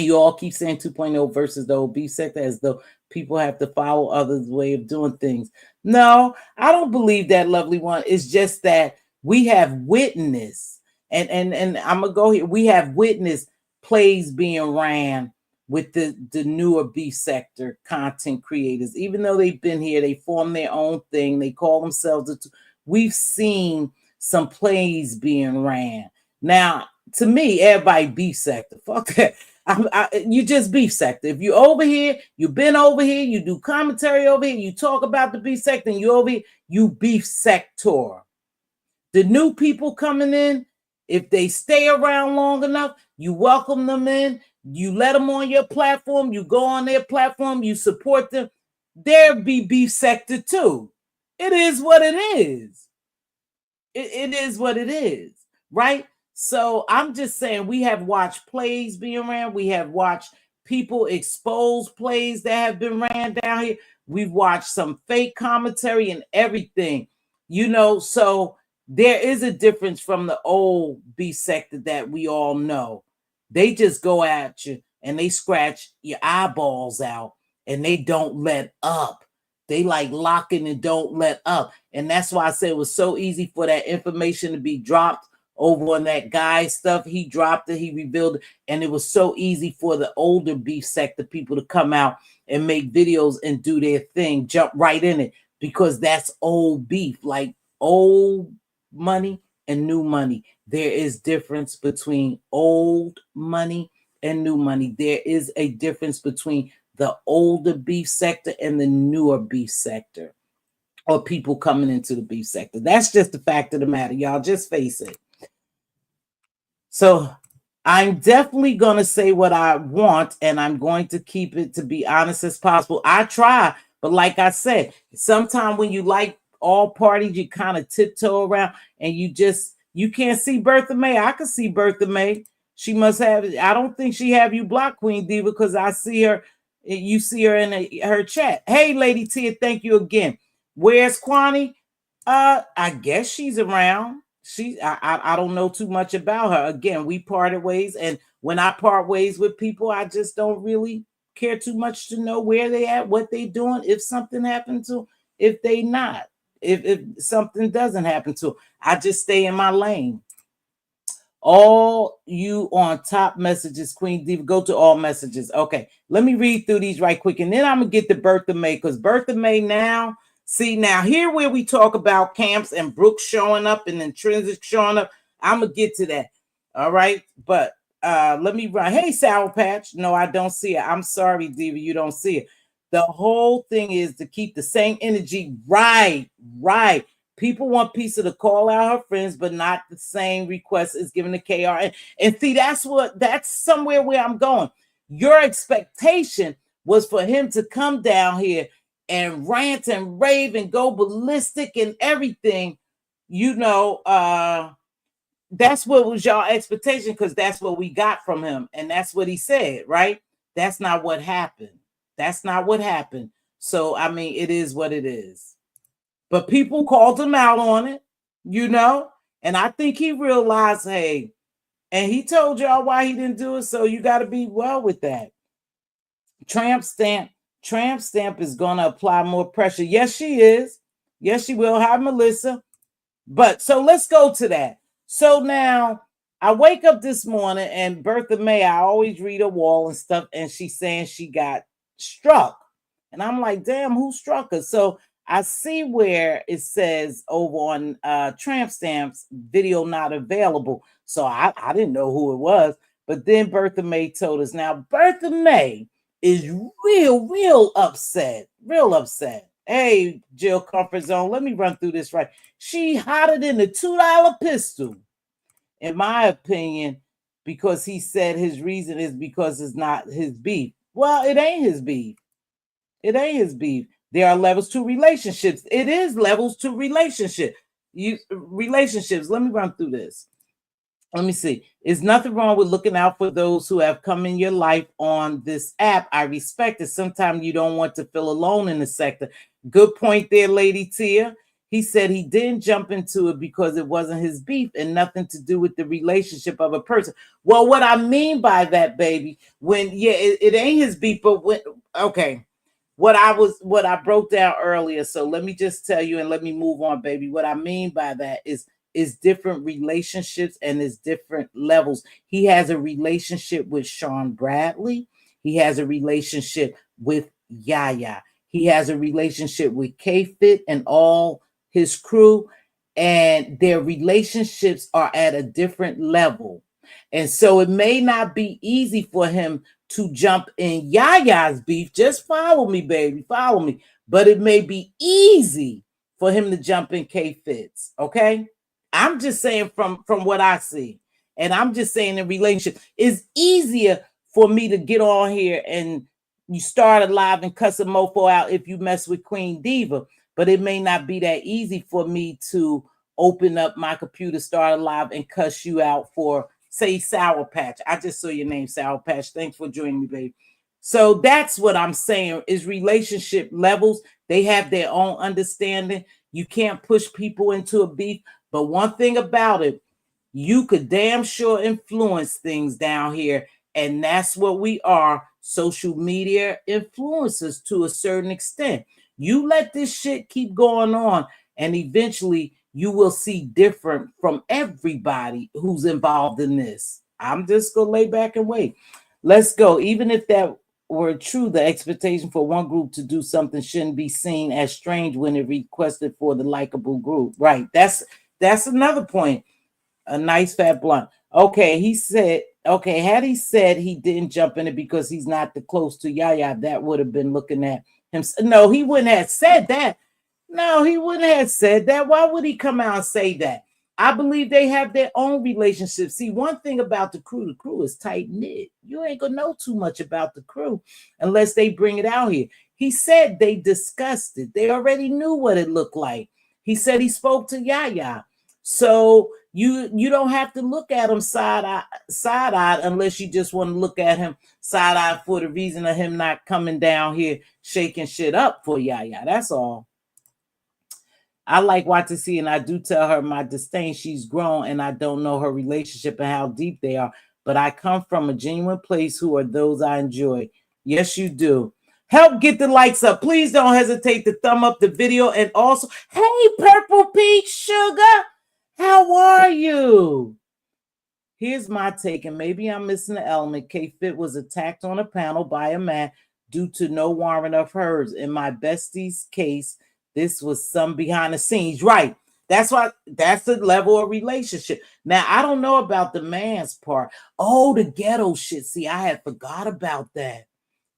You all keep saying 2.0 versus the old beef sector, as though people have to follow others' way of doing things. No, I don't believe that, lovely one. It's just that we have witnessed, and I'm gonna go here. We have witnessed plays being ran with the newer beef sector content creators. Even though they've been here, they form their own thing. They call themselves we've seen some plays being ran. Now, to me, everybody beef sector. Fuck that. You just beef sector. If you're over here, you've been over here, you do commentary over here, you talk about the beef sector, and you over here, you beef sector. The new people coming in, if they stay around long enough, you welcome them in, you let them on your platform, you go on their platform, you support them. There be beef sector too. It is what it is. It is what it is, right? So I'm just saying, we have watched plays being ran. We have watched people expose plays that have been ran down here. We've watched some fake commentary and everything, so there is a difference from the old B sector that we all know. They just go at you and they scratch your eyeballs out and they don't let up. They like locking and don't let up. And that's why I said it was so easy for that information to be dropped over on that guy stuff. He dropped it, he revealed it, and it was so easy for the older beef sector people to come out and make videos and do their thing, jump right in it, because that's old beef, like old money and new money. There is difference between old money and new money. There is a difference between the older beef sector and the newer beef sector, or people coming into the beef sector. That's just the fact of the matter, y'all. Just face it. So I'm definitely going to say what I want, and I'm going to keep it, to be honest, as possible. I try, but like I said, sometimes when you like all parties, you kind of tiptoe around, and you can't see Bertha Mae. I can see Bertha Mae. She must have, I don't think she have you blocked, Queen Diva, because I see her. You see her in her chat. Hey, Lady Tia, thank you again. Where's Kwani? I guess she's around. I don't know too much about her. Again, we parted ways, and when I part ways with people, I just don't really care too much to know where they at, what they doing, if something happened to, if they not, if something doesn't happen to, I just stay in my lane. All you on top messages, Queen Diva, go to all messages. Okay, let me read through these right quick, and then I'm gonna get to Bertha Mae, because Bertha Mae now, see, now here where we talk about camps and Brooks showing up and Intrinsic showing up, I'm gonna get to that. All right, but let me run. Hey, Sour Patch. No, I don't see it. I'm sorry, Diva, you don't see it. The whole thing is to keep the same energy. Right. People want Pizza to call out her friends, but not the same request as given to KR. And see, that's somewhere where I'm going. Your expectation was for him to come down here and rant and rave and go ballistic and everything. That's what was y'all expectation, because that's what we got from him. And that's what he said, right? That's not what happened. So, I mean, it is what it is. But people called him out on it, and I think he realized, hey, and he told y'all why he didn't do it, so you got to be well with that. Tramp Stamp is going to apply more pressure. Yes, she is. Yes, she will. Hi, Melissa. But so let's go to that. So now I wake up this morning, and Bertha Mae, I always read a wall and stuff, and she's saying she got struck. And I'm like, damn, who struck her? So I see where it says over on Tramp Stamp's video not available. So I didn't know who it was. But then Bertha Mae told us. Now, Bertha Mae is real upset. Hey, Jill Comfort Zone, let me run through this right. She hotter than the $2 pistol. in my opinion, because he said his reason is because it's not his beef. Well, it ain't his beef. It ain't his beef. There are levels to relationships. It is levels to relationships. Let me run through this. Let me see. There's nothing wrong with looking out for those who have come in your life on this app. I respect it. Sometimes you don't want to feel alone in the sector. Good point there, Lady Tia. He said he didn't jump into it because it wasn't his beef and nothing to do with the relationship of a person. Well, what I mean by that, baby, it ain't his beef, but okay. What I broke down earlier. So let me just tell you and let me move on, baby. What I mean by that is different relationships and is different levels. He has a relationship with Sean Bradley. He has a relationship with Yaya. He has a relationship with K-Fit and all his crew, and their relationships are at a different level. And so it may not be easy for him to jump in Yaya's beef. Just follow me, baby. Follow me. But it may be easy for him to jump in K-Fit's. Okay. I'm just saying from what I see. And I'm just saying in relationship, it's easier for me to get on here and you start a live and cuss a mofo out if you mess with Queen Diva. But it may not be that easy for me to open up my computer, start a live and cuss you out for, say, Sour Patch. I just saw your name, Sour Patch. Thanks for joining me, babe. So that's what I'm saying is relationship levels. They have their own understanding. You can't push people into a beef. But one thing about it, you could damn sure influence things down here. And that's what we are, social media influencers to a certain extent. You let this shit keep going on, and eventually you will see different from everybody who's involved in this. I'm just going to lay back and wait. Let's go. Even if that were true, the expectation for one group to do something shouldn't be seen as strange when it requested for the likable group. Right. That's another point. A nice fat blunt. Okay, he said, okay, had he said he didn't jump in it because he's not the close to Yaya, that would have been looking at him. No, he wouldn't have said that. No, he wouldn't have said that. Why would he come out and say that? I believe they have their own relationship. See, one thing about the crew is tight knit. You ain't gonna know too much about the crew unless they bring it out here. He said they discussed it. They already knew what it looked like. He said he spoke to Yaya. So you don't have to look at him side-eyed unless you just want to look at him side-eyed for the reason of him not coming down here shaking shit up for Yaya. That's all. I like Watasi, and I do tell her my disdain. She's grown, and I don't know her relationship and how deep they are. But I come from a genuine place who are those I enjoy. Yes, you do. Help get the likes up. Please don't hesitate to thumb up the video. And also, hey, Purple Peach Sugar, how are you? Here's my take, and maybe I'm missing the element. K-Fit was attacked on a panel by a man due to no warrant of hers. In my bestie's case, this was some behind the scenes. Right. That's the level of relationship. Now, I don't know about the man's part. Oh, the ghetto shit. See, I had forgot about that.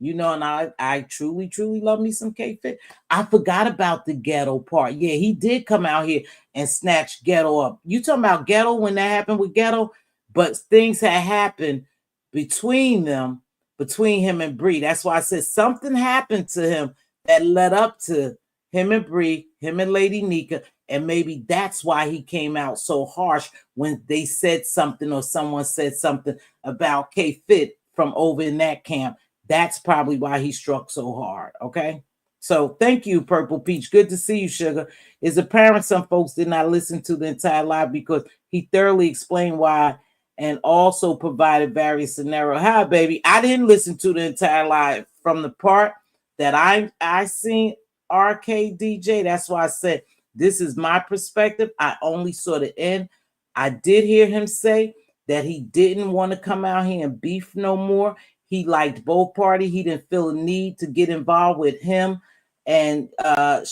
You know, and I truly, truly love me some K-Fit. I forgot about the ghetto part. Yeah, he did come out here and snatch ghetto up. You talking about ghetto when that happened with ghetto? But things had happened between him and Bree. That's why I said something happened to him that led up to him and Bree, him and Lady Nika, and maybe that's why he came out so harsh when they said something or someone said something about K-Fit from over in that camp. That's probably why he struck so hard. Okay. So thank you, Purple Peach. Good to see you, Sugar. It's apparent some folks did not listen to the entire live because he thoroughly explained why and also provided various scenarios. Hi, baby. I didn't listen to the entire live from the part that I seen RK-DJ. That's why I said this is my perspective. I only saw the end. I did hear him say that he didn't want to come out here and beef no more. He liked both parties. He didn't feel a need to get involved with him and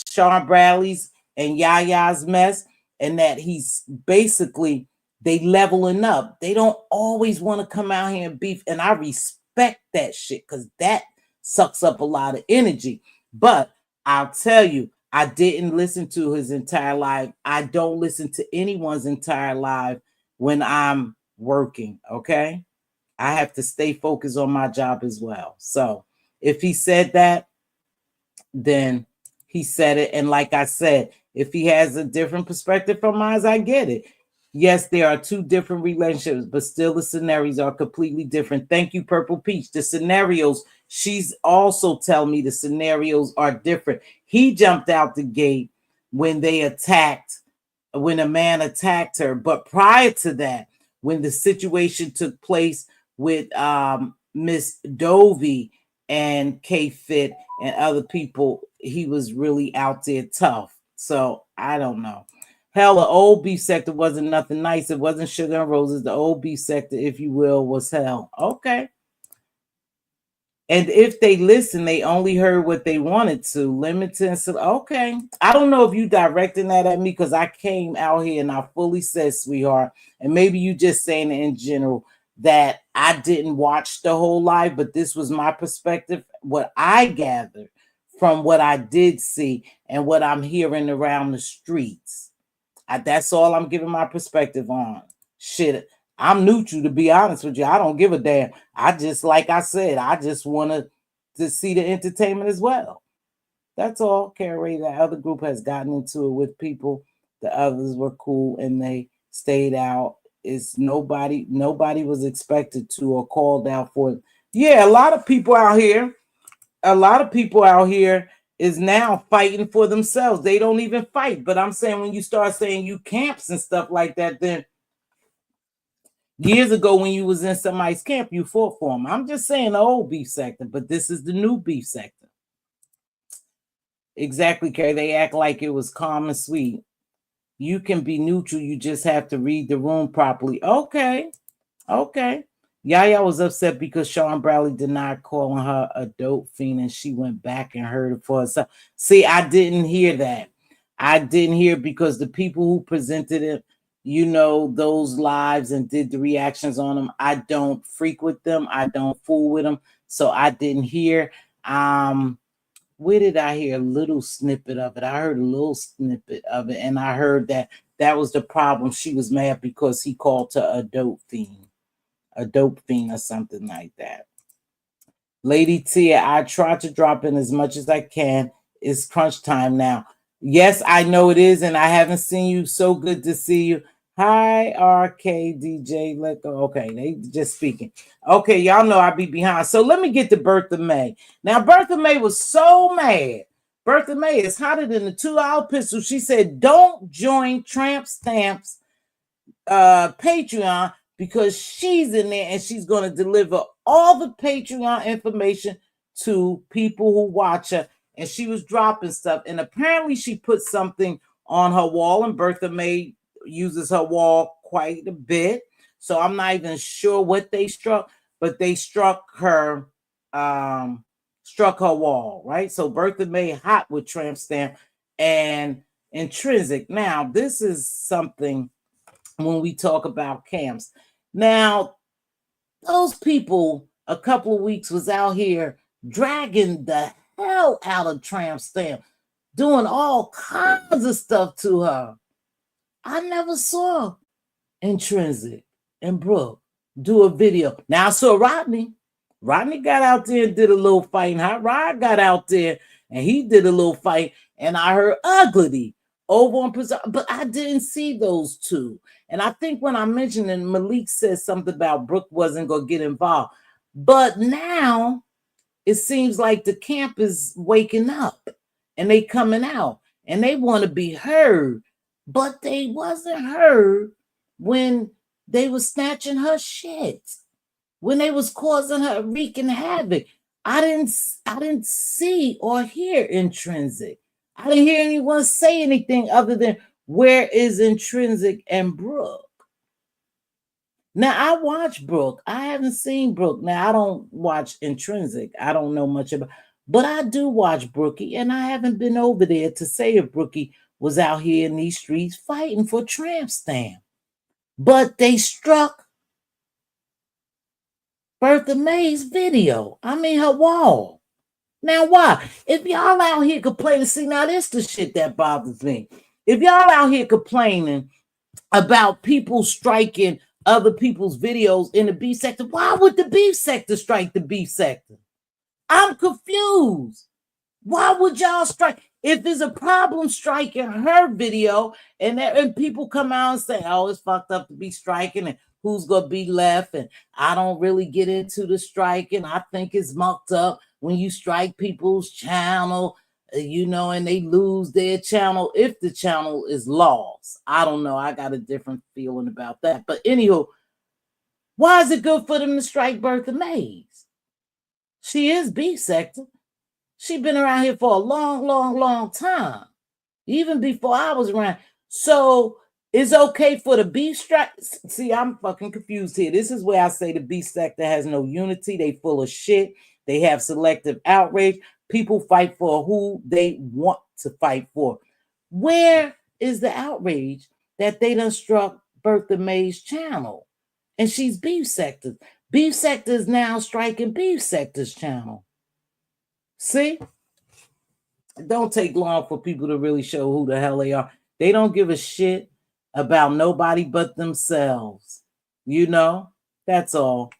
Sean Bradley's and Yaya's mess, and that he's basically they leveling up. They don't always want to come out here and beef, and I respect that shit because that sucks up a lot of energy. But I'll tell you, I didn't listen to his entire live. I don't listen to anyone's entire live when I'm working, okay? I have to stay focused on my job as well. So if he said that, then he said it. And like I said, if he has a different perspective from mine, I get it. Yes, there are two different relationships, but still the scenarios are completely different. Thank you, Purple Peach. The scenarios, she's also telling me the scenarios are different. He jumped out the gate when when a man attacked her. But prior to that, when the situation took place with Miss Dovey and K Fit and other people, he was really out there tough. So I don't know. Hell, the old beef sector wasn't nothing nice. It wasn't sugar and roses. The old beef sector, if you will, was hell. Okay. And if they listened, they only heard what they wanted to. Limited and so okay. I don't know if you directing that at me because I came out here and I fully said, sweetheart, and maybe you just saying it in general that I didn't watch the whole live, but this was my perspective, what I gathered from what I did see and what I'm hearing around the streets. That's all I'm giving my perspective on. Shit, I'm neutral, to be honest with you. I don't give a damn. I just, like I said, I just want to see the entertainment as well. That's all. Carrie, the other group has gotten into it with people. The others were cool and they stayed out. It's nobody was expected to or called out for it. Yeah, a lot of people out here is now fighting for themselves. They don't even fight. But I'm saying when you start saying you camps and stuff like that, then years ago when you was in somebody's camp, you fought for them. I'm just saying the old beef sector, but this is the new beef sector. Exactly, Carrie. They act like it was calm and sweet. You can be neutral. You just have to read the room properly. Okay. Yaya was upset because Sean Bradley denied calling her a dope fiend and she went back and heard it for herself. See, I didn't hear that. I didn't hear because the people who presented it, those lives and did the reactions on them, I don't frequent them. I don't fool with them. So I didn't hear. Where did I hear a little snippet of it? I heard a little snippet of it, and I heard that was the problem. She was mad because he called her a dope fiend or something like that. Lady Tia, I try to drop in as much as I can. It's crunch time now. Yes, I know it is, and I haven't seen you. So good to see you. Hi, RKDJ. Let go. Okay, they just speaking. Okay, y'all know I be behind. So let me get to Bertha Mae. Now, Bertha Mae was so mad. Bertha Mae is hotter than the 2-hour pistol. She said, don't join Tramp Stamps Patreon because she's in there and she's going to deliver all the Patreon information to people who watch her. And she was dropping stuff. And apparently she put something on her wall, and Bertha Mae uses her wall quite a bit. So I'm not even sure what they struck, but they struck her wall, right? So Bertha Mae hot with Tramp Stamp and Intrinsic. Now, this is something when we talk about camps. Now, those people a couple of weeks was out here dragging the hell out of Tramp Stamp, doing all kinds of stuff to her. I never saw Intrinsic and Brooke do a video. Now I saw Rodney. Rodney got out there and did a little fighting. Hot Rod got out there and he did a little fight. And I heard Ugly over on Preserve, but I didn't see those two. And I think when I mentioned it, Malik said something about Brooke wasn't going to get involved. But now it seems like the camp is waking up and they coming out and they want to be heard. But they wasn't heard when they was snatching her shit, when they was causing her wreaking havoc. I didn't see or hear Intrinsic. I didn't hear anyone say anything other than where is Intrinsic and Brooke. Now I watch Brooke. I haven't seen Brooke. Now I don't watch Intrinsic. I don't know much about, but I do watch Brookie, and I haven't been over there to say if Brookie was out here in these streets fighting for Tramp Stamp. But they struck Bertha Mae's video. I mean, her wall. Now, why? If y'all out here complaining, see, now this the shit that bothers me. If y'all out here complaining about people striking other people's videos in the beef sector. Why would the beef sector strike the beef sector? I'm confused. Why would y'all strike? If there's a problem striking her video, and people come out and say, oh, it's fucked up to be striking, and who's gonna be left, and I don't really get into the striking. I think it's mucked up when you strike people's channel, and they lose their channel if the channel is lost. I don't know. I got a different feeling about that. But anywho, why is it good for them to strike Bertha Mae? She is beef sector. She been around here for a long time, even before I was around. So it's okay for the beef strike. See, I'm fucking confused here. This is where I say the beef sector has no unity. They full of shit. They have selective outrage. People fight for who they want to fight for. Where is the outrage that they done struck Bertha Mae's channel? And she's beef sector. Beef sector is now striking beef sector's channel. See? It don't take long for people to really show who the hell they are. They don't give a shit about nobody but themselves. That's all.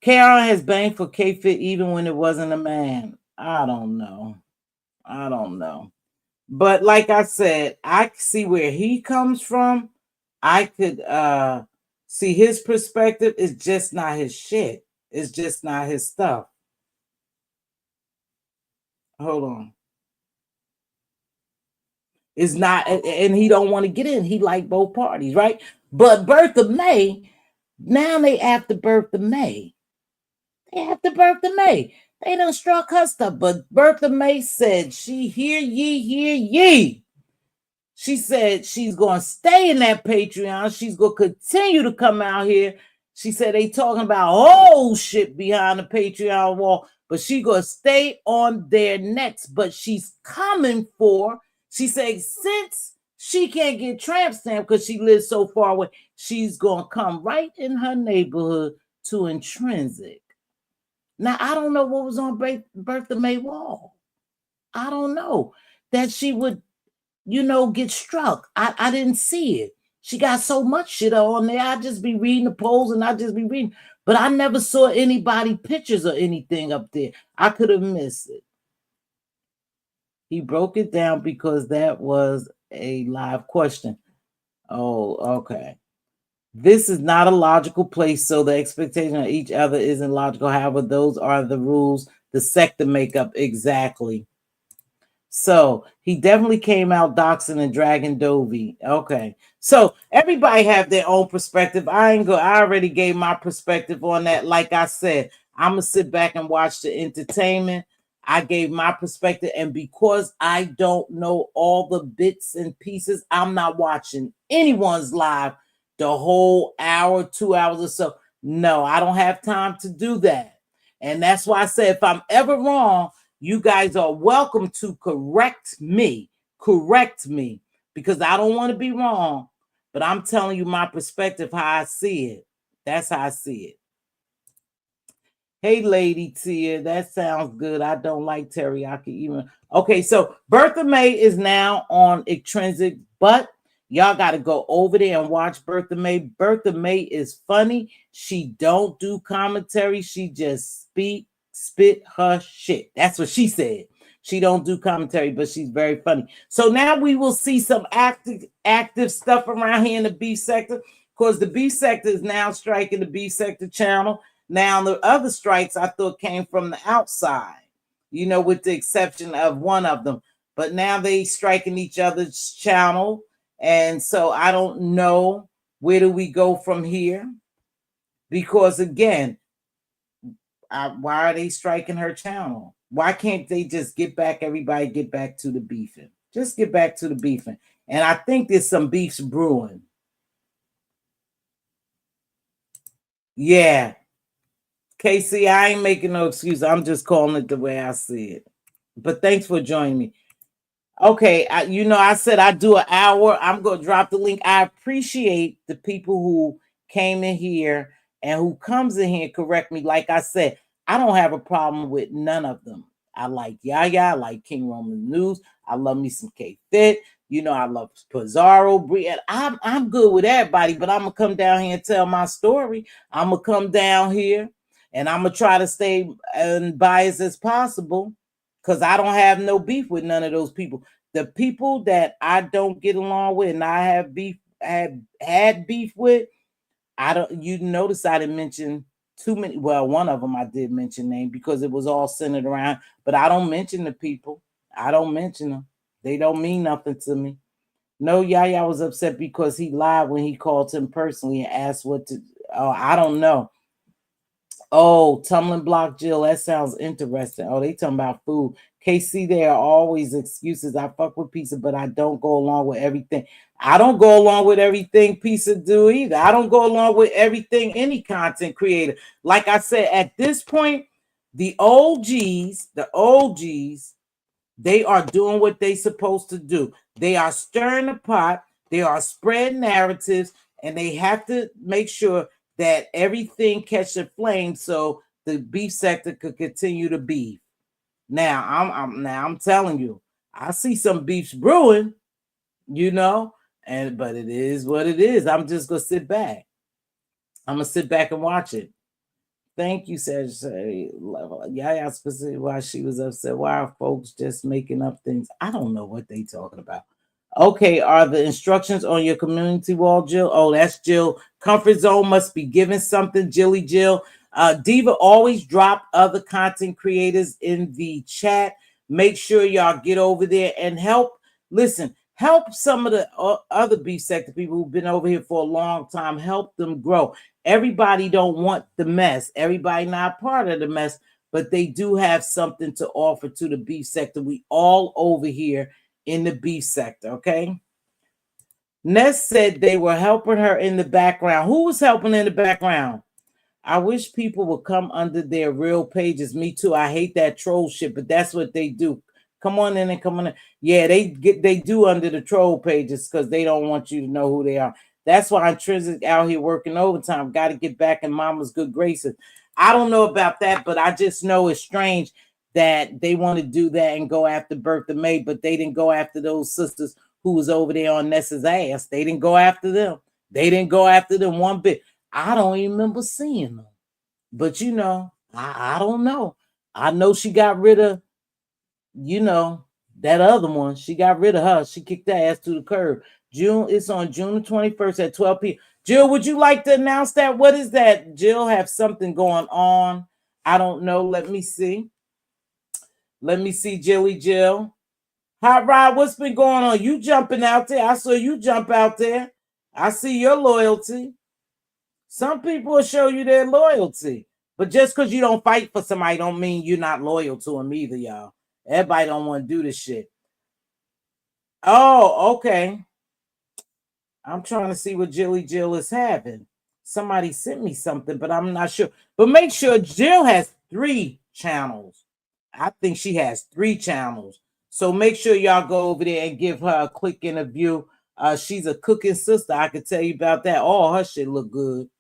Karen has banged for K-Fit even when it wasn't a man. I don't know. But like I said, I see where he comes from. I could see his perspective. It's just not his shit. It's just not his stuff. Hold on. It's not, and he don't want to get in. He like both parties, right? But Bertha Mae, now they after Bertha Mae. They done struck her stuff. But Bertha Mae said she hear ye. She said she's going to stay in that Patreon. She's going to continue to come out here. She said they talking about whole shit behind the Patreon wall, but she going to stay on their necks. But she's coming for, she said, since she can't get tramp stamp because she lives so far away, she's going to come right in her neighborhood to Intrinsic. Now, I don't know what was on Bertha Mae wall. I don't know that she would, get struck. I didn't see it. She got so much shit on there. I just be reading the polls and I just be reading. But I never saw anybody pictures or anything up there. I could have missed it. He broke it down because that was a live question. Oh, okay. This is not a logical place, so the expectation of each other isn't logical. However, those are the rules the sector make up. Exactly. So he definitely came out doxing and dragging Dovey. Okay. So everybody have their own perspective. I already gave my perspective on that. Like I said, I'm going to sit back and watch the entertainment. I gave my perspective. And because I don't know all the bits and pieces, I'm not watching anyone's live the whole hour, 2 hours or so. No, I don't have time to do that. And that's why I say if I'm ever wrong, you guys are welcome to correct me, because I don't want to be wrong, but I'm telling you my perspective, how I see it. That's how I see it. Hey, Lady Tia, that sounds good. I don't like teriyaki even. Okay, so Bertha Mae is now on Intrinsic, but y'all got to go over there and watch Bertha Mae. Bertha Mae is funny. She don't do commentary. She just spit her shit. That's what she said. She don't do commentary, but she's very funny. So now we will see some active stuff around here in the beef sector, because the beef sector is now striking the beef sector channel. Now the other strikes I thought came from the outside, with the exception of one of them. But now they striking each other's channel. And so I don't know, where do we go from here? Because again, why are they striking her channel? Why can't they just everybody get back to the beefing? Just get back to the beefing. And I think there's some beefs brewing. Yeah. Casey, I ain't making no excuse. I'm just calling it the way I see it. But thanks for joining me. Okay, I said I do an hour. I'm going to drop the link. I appreciate the people who came in here and who comes in here and correct me. Like I said, I don't have a problem with none of them. I like Yaya. I like King Roman News. I love me some K-Fit. You know, I love Pizarro, Brienne. I'm good with everybody, but I'm gonna come down here and tell my story. I'm gonna come down here and I'm gonna try to stay unbiased as possible because I don't have no beef with none of those people. The people that I don't get along with and I have beef have had beef with, I don't. You notice I didn't mention too many. Well, one of them I did mention name because it was all centered around. But I don't mention the people. I don't mention them. They don't mean nothing to me. No, Yaya was upset because he lied when he called him personally and asked what to. Oh, I don't know. Oh, tumbling block Jill, that sounds interesting. Oh, they talking about food. KC, there are always excuses. I fuck with pizza, but I don't go along with everything. I don't go along with everything pizza do either. I don't go along with everything any content creator. Like I said, at this point, the OGs, they are doing what they supposed to do. They are stirring the pot. They are spreading narratives, and they have to make sure that everything catch a flame so the beef sector could continue to beef. Now, I'm telling you, I see some beefs brewing, you know, and but it is what it is. I'm just gonna sit back. I'm gonna sit back and watch it. Thank you, Sagittarius. Yaya specifically why she was upset. Why are folks just making up things? I don't know what they talking about. Okay, are the instructions on your community wall, Jill? Oh, that's Jill. Comfort zone must be given something, Jilly Jill. Diva always drop other content creators in the chat. Make sure y'all get over there and help. Listen, help some of the other beef sector people who've been over here for a long time. Help them grow. Everybody don't want the mess. Everybody not part of the mess, but they do have something to offer to the beef sector. We all over here in the beef sector, okay? Ness said they were helping her in the background. Who was helping in the background? I wish people would come under their real pages. Me too. I hate that troll shit, but that's what they do. Come on in and come on in. Yeah, they do under the troll pages because they don't want you to know who they are. That's why Intrinsic out here working overtime. Got to get back in mama's good graces. I don't know about that, but I just know it's strange that they want to do that and go after Bertha Mae, but they didn't go after those sisters who was over there on Nessa's ass. They didn't go after them. They didn't go after them one bit. I don't even remember seeing them. But you know, I don't know. I know she got rid of, you know, that other one. She got rid of her. She kicked her ass to the curb. It's on June 21st at 12 p.m. Jill, would you like to announce that? What is that? Jill have something going on. I don't know. Let me see. Let me see, Jilly Jill. Hot Rod, what's been going on? You jumping out there. I saw you jump out there. I see your loyalty. Some people will show you their loyalty. But just because you don't fight for somebody don't mean you're not loyal to them either, y'all. Everybody don't want to do this shit. Oh, okay. I'm trying to see what Jilly Jill is having. Somebody sent me something, but I'm not sure. But make sure Jill has 3 channels. I think she has 3 channels. So make sure y'all go over there and give her a quick interview. She's a cooking sister. I can tell you about that. All her shit look good.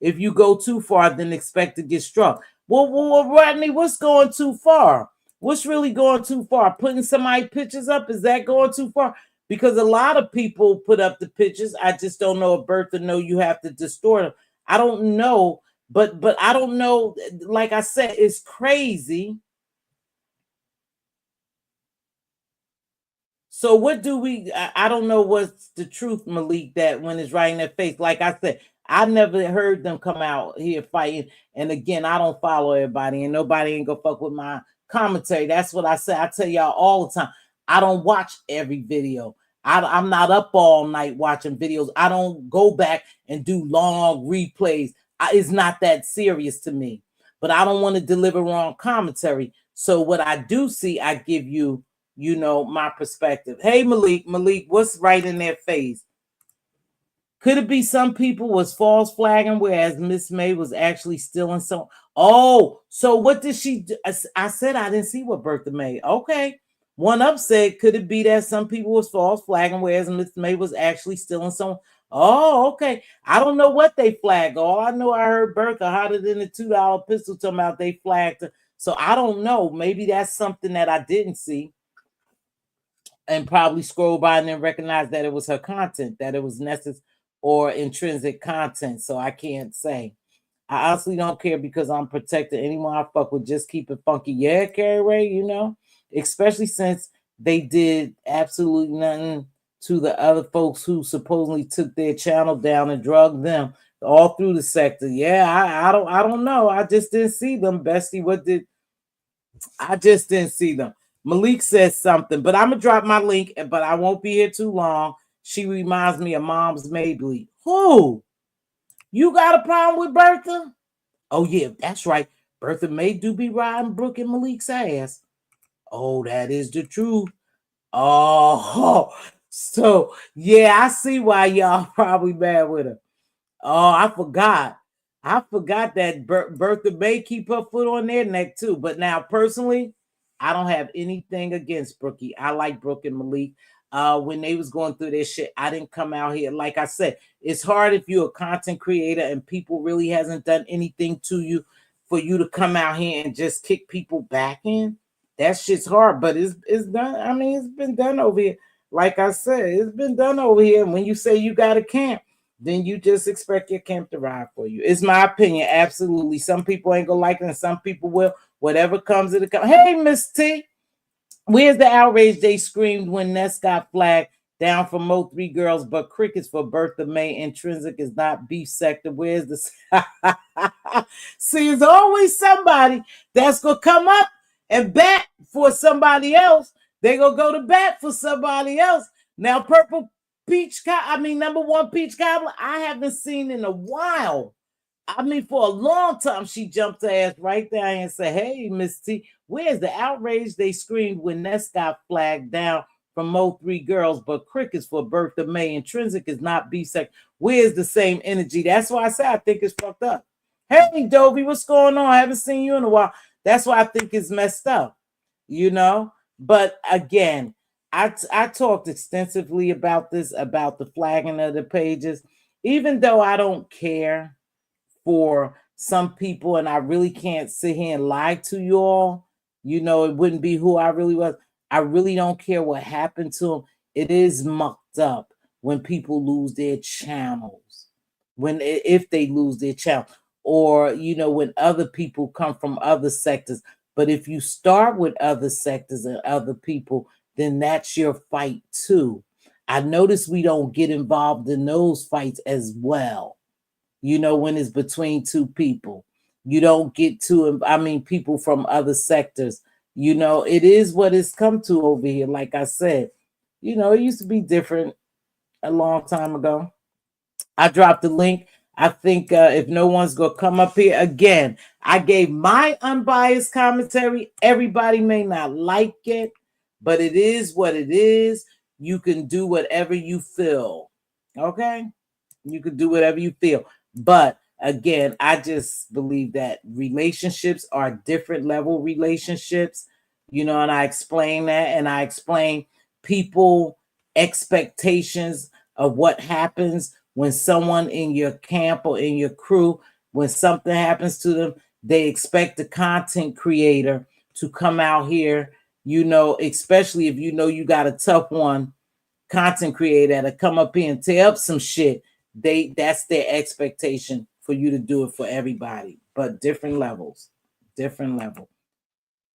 If you go too far, then expect to get struck. Well, Rodney, what's going too far? What's really going too far? Putting somebody pictures up, is that going too far? Because a lot of people put up the pictures. I just don't know if Bertha know you have to distort them. I don't know, but I don't know. Like I said, it's crazy. So what do we? I don't know what's the truth, Malik. That when it's right in their face, like I said, I never heard them come out here fighting. And again, I don't follow everybody, and nobody ain't gonna fuck with my commentary. That's what I say. I tell y'all all the time. I don't watch every video. I'm not up all night watching videos. I don't go back and do long replays. It's not that serious to me. But I don't want to deliver wrong commentary. So what I do see, I give you, you know, my perspective. Hey, Malik, what's right in their face? Could it be some people was false flagging, whereas Miss May was actually stealing some? Oh, so what did she do? I said I didn't see what Bertha Mae. Okay. One up said, could it be that some people was false flagging, whereas Miss May was actually stealing some? Oh, okay. I don't know what they flagged. All I know, I heard Bertha hotter than the $2 pistol talking about they flagged her. So I don't know. Maybe that's something that I didn't see. and probably scroll by and then recognize that it was her content, that it was necessary or intrinsic content. So I can't say. I honestly don't care because I'm protected. Anyone I fuck with, just keep it funky. Yeah, Carrie Ray, you know, especially since they did absolutely nothing to the other folks who supposedly took their channel down and drugged them all through the sector. Yeah, I don't know. I just didn't see them, Bestie. What did I just didn't see them? Malik says something, but I'm gonna drop my link, but I won't be here too long. She reminds me of Mz.Teavalocity. Who? You got a problem with Bertha? Oh yeah, that's right. Bertha Mae do be riding Brooke and Malik's ass. Oh, that is the truth. Oh, so yeah, I see why y'all probably mad with her. Oh, I forgot. I forgot that Bertha Mae keep her foot on their neck too. But now, personally, I don't have anything against Brookie. I like Brooke and Malik. When they was going through this shit, I didn't come out here. Like I said, it's hard if you're a content creator and people really hasn't done anything to you for you to come out here and just kick people back in. That shit's hard, but it's done. I mean, it's been done over here. Like I said, it's been done over here. And when you say you got a camp, then you just expect your camp to ride for you. It's my opinion. Absolutely. Some people ain't gonna like it, and some people will. Whatever comes, it'll come. Hey, Miss T, where's the outrage they screamed when Ness got flagged down for Mo 3 girls, but crickets for Bertha Mae? Intrinsic is not beef sector. Where's the see? There's always somebody that's gonna come up and bat for somebody else. They gonna go to bat for somebody else. Now, Purple Peach, number one peach cobbler, I haven't seen in a while. I mean, for a long time, she jumped her ass right there and said, "Hey, Miss T, where's the outrage they screamed when Ness got flagged down from Mo 3 girls, but crickets for Bertha Mae? Intrinsic is not B-sec. Where's the same energy?" That's why I say I think it's fucked up. Hey, Dovey, what's going on? I haven't seen you in a while. That's why I think it's messed up, you know? But again, I talked extensively about this, about the flagging of the pages, even though I don't care for some people, and I really can't sit here and lie to you all. You know, it wouldn't be who I really was. I really don't care what happened to them. It is mucked up when people lose their channels, when if they lose their channel, or you know, when other people come from other sectors. But if you start with other sectors and other people, then that's your fight too. I notice we don't get involved in those fights as well. You know, when it's between two people, you don't get to, I mean, people from other sectors. You know, it is what it's come to over here. Like I said, you know, it used to be different a long time ago. I dropped the link. I think if no one's going to come up here again, I gave my unbiased commentary. Everybody may not like it, but it is what it is. You can do whatever you feel. Okay? You can do whatever you feel. But again, I just believe that relationships are different level relationships, you know, and I explain that, and I explain people expectations of what happens when someone in your camp or in your crew, when something happens to them, they expect the content creator to come out here, you know, especially if you know you got a tough one content creator to come up here and tear up some shit. That's their expectation for you to do it for everybody, but different levels.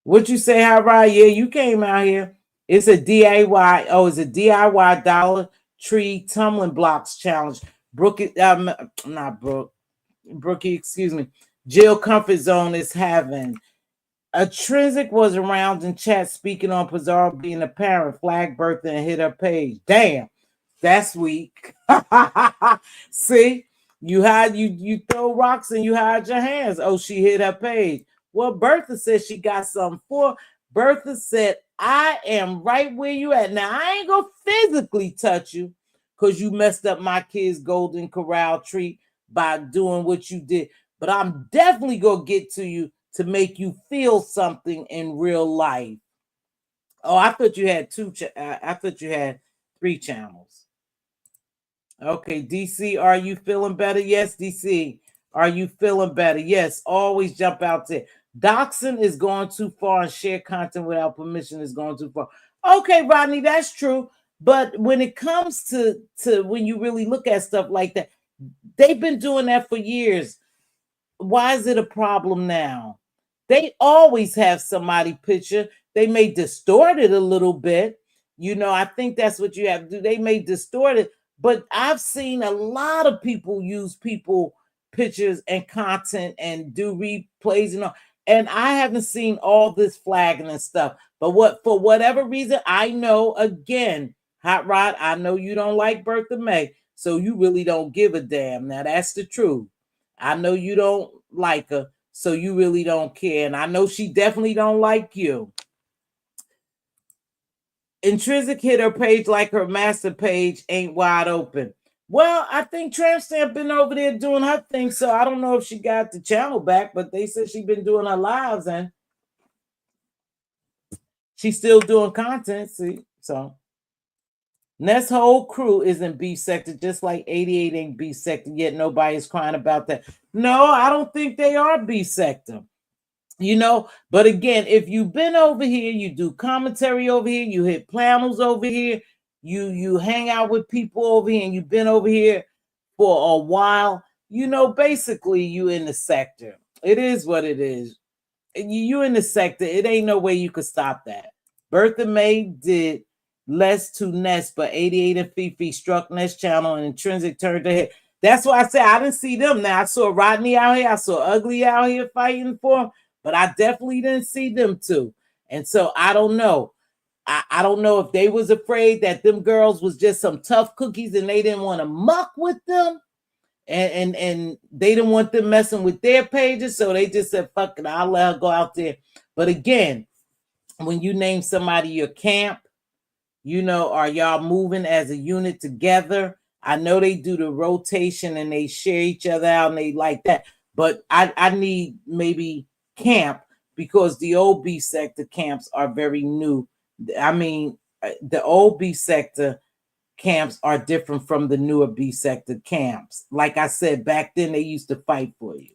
What you say, hi, Rod? Yeah, you came out here. It's a DIY. Oh, it's a DIY Dollar Tree tumbling blocks challenge. Not Brooke. Brookie, excuse me. Jill Comfort Zone is having. Intrinsic was around in chat speaking on Pizarro being a parent, flag Bertha and hit her page. Damn, that's weak. See, you throw rocks and you hide your hands. Oh, she hit her page. Well, Bertha said she got something for. Bertha said, I am right where you at. Now, I ain't gonna physically touch you because you messed up my kid's golden corral treat by doing what you did. But I'm definitely gonna get to you to make you feel something in real life. Oh, I thought you had I thought you had 3 channels. Okay, DC, are you feeling better? Yes, DC, are you feeling better? Yes, always jump out there. Doxing is going too far, and share content without permission is going too far. Okay, Rodney, that's true. But when it comes to when you really look at stuff like that, they've been doing that for years. Why is it a problem now? They always have somebody picture. They may distort it a little bit. I think that's what you have to do. They may distort it, but I've seen a lot of people use people pictures and content and do replays and all. And I haven't seen all this flagging and stuff. But what for whatever reason, I know again, Hot Rod, I know you don't like Bertha Mae, so you really don't give a damn. Now that's the truth. I know you don't like her, so you really don't care. And I know she definitely don't like you. Intrinsic hit her page like her master page ain't wide open. Well, I think Tramp Stamp been over there doing her thing, so I don't know if she got the channel back, but they said she been doing her lives and she's still doing content. See, so Ness whole crew is in B sector, just like 88 ain't B sector, yet nobody's crying about that. No, I don't think they are B sector. But again, if you've been over here, you do commentary over here, you hit panels over here, you hang out with people over here, and you've been over here for a while, basically you in the sector. It is what it is. You in the sector. It ain't no way you could stop that. Bertha Mae did less to Ness, but 88 and Fifi struck Ness channel and Intrinsic turned their head. That's why I said I didn't see them. Now I saw Rodney out here, I saw Ugly out here fighting for him, but I definitely didn't see them too. And so I don't know. I don't know if they was afraid that them girls was just some tough cookies and they didn't want to muck with them. And they didn't want them messing with their pages, so they just said, fuck it, I'll let her go out there. But again, when you name somebody your camp, are y'all moving as a unit together? I know they do the rotation and they share each other out and they like that, but I need maybe camp, because the old B sector camps are very new. I mean, the old B sector camps are different from the newer B sector camps. Like I said, back then they used to fight for you.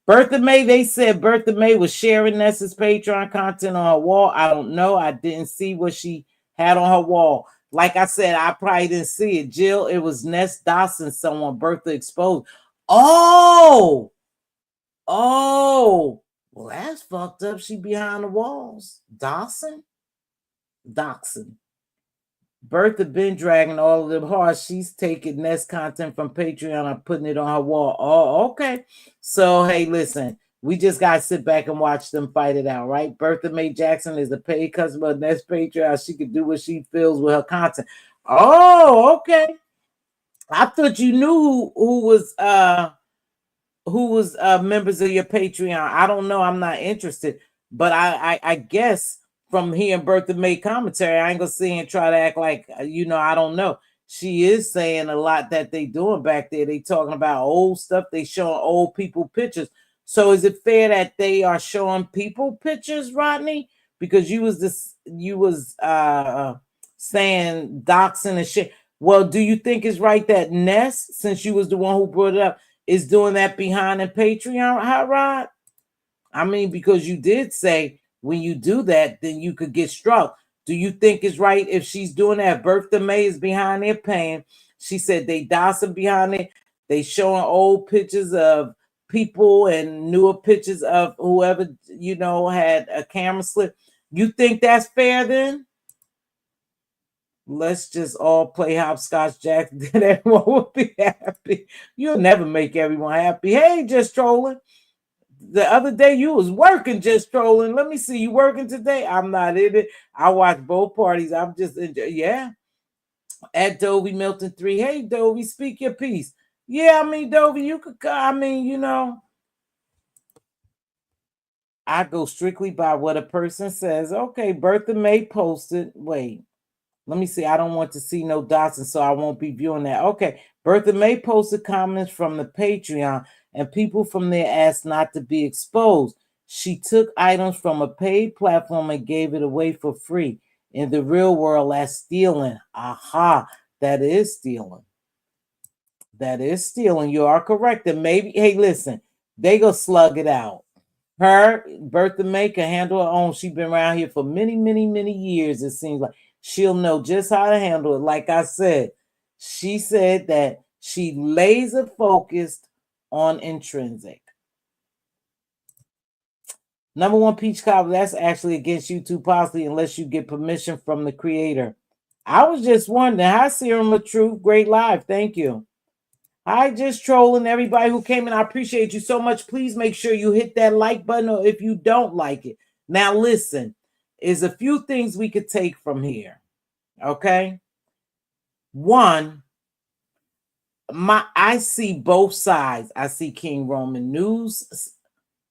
Bertha Mae, they said Bertha Mae was sharing Ness's Patreon content on her wall. I don't know. I didn't see what she had on her wall. Like I said, I probably didn't see it. Jill, it was Ness Dawson, someone Bertha exposed. Oh, well, that's fucked up. She behind the walls. Dawson. Bertha been dragging all of them hard. She's taking Ness content from Patreon and putting it on her wall. Oh, okay. So, hey, listen, we just got to sit back and watch them fight it out, right? Bertha Mae Jackson is a paid customer of Ness Patreon. She can do what she feels with her content. Oh, okay. I thought you knew who was members of your Patreon. I don't know. I'm not interested. But I guess from hearing Bertha Mae commentary, I ain't gonna sit and try to act like I don't know. She is saying a lot that they doing back there. They talking about old stuff. They showing old people pictures. So is it fair that they are showing people pictures, Rodney? Because you was saying doxing and shit. Well, do you think it's right that Ness, since you was the one who brought it up, is doing that behind the Patreon, Hot Rod? I mean, because you did say when you do that, then you could get struck. Do you think it's right if she's doing that? Bertha Mae is behind there paying. She said they dossing behind it. They showing old pictures of people and newer pictures of whoever, had a camera slip. You think that's fair then? Let's just all play hopscotch jack, then everyone will be happy. You'll never make everyone happy. Hey, just trolling. The other day you was working, just trolling. Let me see, you working today? I'm not in it. I watch both parties. I'm just yeah. At Dovey Milton 3. Hey Dovey, speak your piece. Yeah, I mean, Dovey, you could, I mean, I go strictly by what a person says. Okay, Bertha Mae posted. Wait. Let me see. I don't want to see no dots, and so I won't be viewing that. Okay. Bertha Mae posted comments from the Patreon, and people from there asked not to be exposed. She took items from a paid platform and gave it away for free. In the real world, that's stealing. Aha. That is stealing. That is stealing. You are correct. And maybe, hey, listen, they go slug it out. Bertha Mae can handle her own. She's been around here for many, many, many years. It seems like she'll know just how to handle it. Like I said, she said that she laser focused on intrinsic. Number one, peach cobbler, that's actually against YouTube policy unless you get permission from the creator. I was just wondering, hi, Serum of Truth, great live, thank you. Hi, just trolling everybody who came in. I appreciate you so much. Please make sure you hit that like button or if you don't like it. Now, listen, is a few things we could take from here, okay? One, I see both sides. I see King Roman News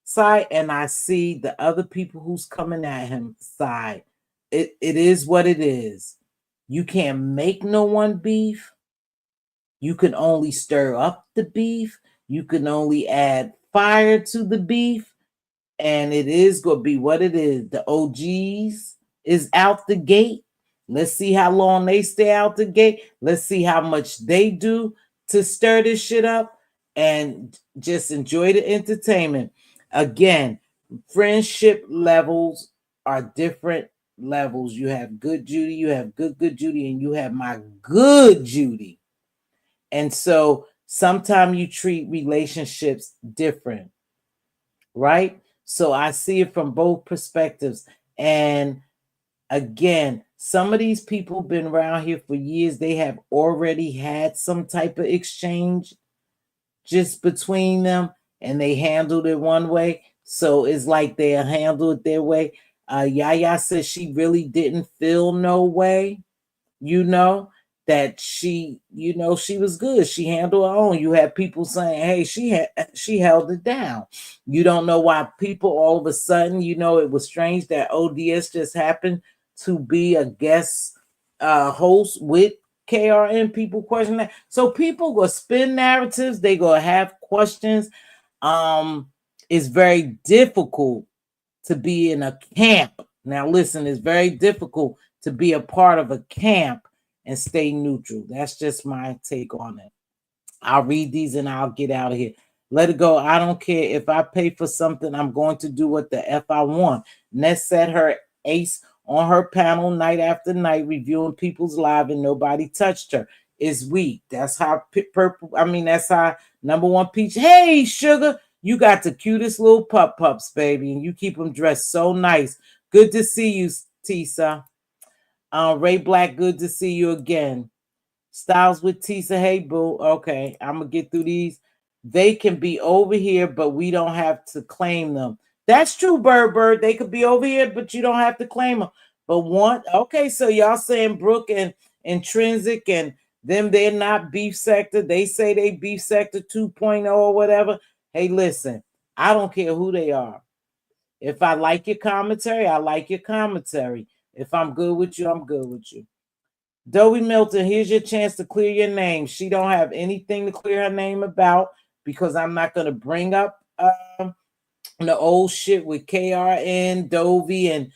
side and I see the other people who's coming at him side. It is what it is. You can't make no one beef. You can only stir up the beef. You can only add fire to the beef. And it is going to be what it is. The OGs is out the gate. Let's see how long they stay out the gate. Let's see how much they do to stir this shit up and just enjoy the entertainment. Again, friendship levels are different levels. You have good Judy, you have good Judy, and you have my good Judy. And so sometimes you treat relationships different, right? So I see it from both perspectives. And again, some of these people been around here for years. They have already had some type of exchange just between them, and they handled it one way. So it's like they handle it their way. Yaya says she really didn't feel no way, that she, she was good. She handled her own. You had people saying, hey, she held it down. You don't know why people all of a sudden, it was strange that ODS just happened to be a guest host with KRN. People question that. So people go spin narratives. They go have questions. It's very difficult to be in a camp. Now, listen, it's very difficult to be a part of a camp and stay neutral. That's just my take on it. I'll read these and I'll get out of here. Let it go. I don't care. If I pay for something, I'm going to do what the F I want. Ness said her ace on her panel night after night, reviewing people's lives, and nobody touched her. Is weak. That's how that's how number one peach. Hey, sugar, you got the cutest little pups, baby, and you keep them dressed so nice. Good to see you, Tisa. Ray Black, good to see you again. Styles with Tisa, hey boo. Okay, I'm gonna get through these. They can be over here, but we don't have to claim them. That's true, Bird. They could be over here, but you don't have to claim them. But okay, so y'all saying Brooke and Intrinsic and them, they're not beef sector. They say they beef sector 2.0 or whatever. Hey, listen, I don't care who they are. If I like your commentary, I like your commentary. If I'm good with you, I'm good with you. Dowie Milton, here's your chance to clear your name. She don't have anything to clear her name about because I'm not going to bring up the old shit with KRN, Dovey, and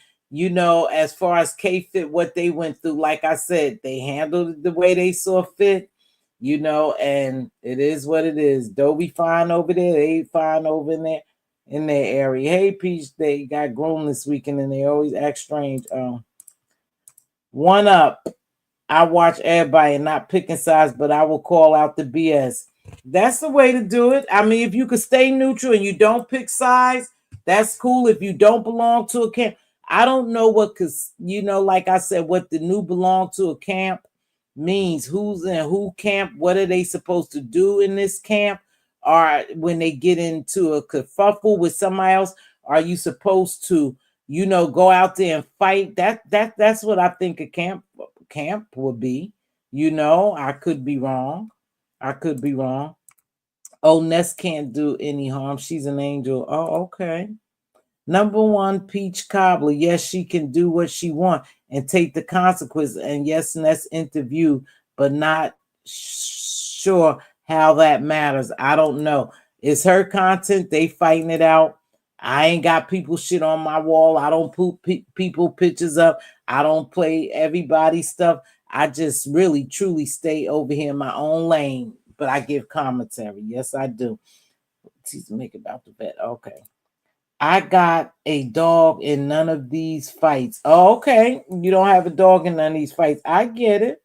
as far as K-Fit, what they went through. Like I said, they handled it the way they saw fit, and it is what it is. Dovey fine over there, they fine over in their area. Hey, Peach, they got grown this weekend and they always act strange. One up. I watch everybody and not picking sides, but I will call out the BS. That's the way to do it. I mean, if you could stay neutral and you don't pick sides, that's cool. If you don't belong to a camp, I don't know what, because, like I said, what the new belong to a camp means. Who's in who camp? What are they supposed to do in this camp? Or when they get into a kerfuffle with somebody else, are you supposed to, go out there and fight? That's what I think a camp would be. I could be wrong. Oh, Ness can't do any harm. She's an angel. Oh, okay. Number one, Peach Cobbler. Yes, she can do what she want and take the consequences. And yes, Ness interview, but not sure how that matters. I don't know. It's her content. They fighting it out. I ain't got people shit on my wall. I don't put people pictures up. I don't play everybody's stuff. I just really, truly stay over here in my own lane, but I give commentary. Yes, I do. Teach make about the vet. Okay. I got a dog in none of these fights. Oh, okay. You don't have a dog in none of these fights. I get it.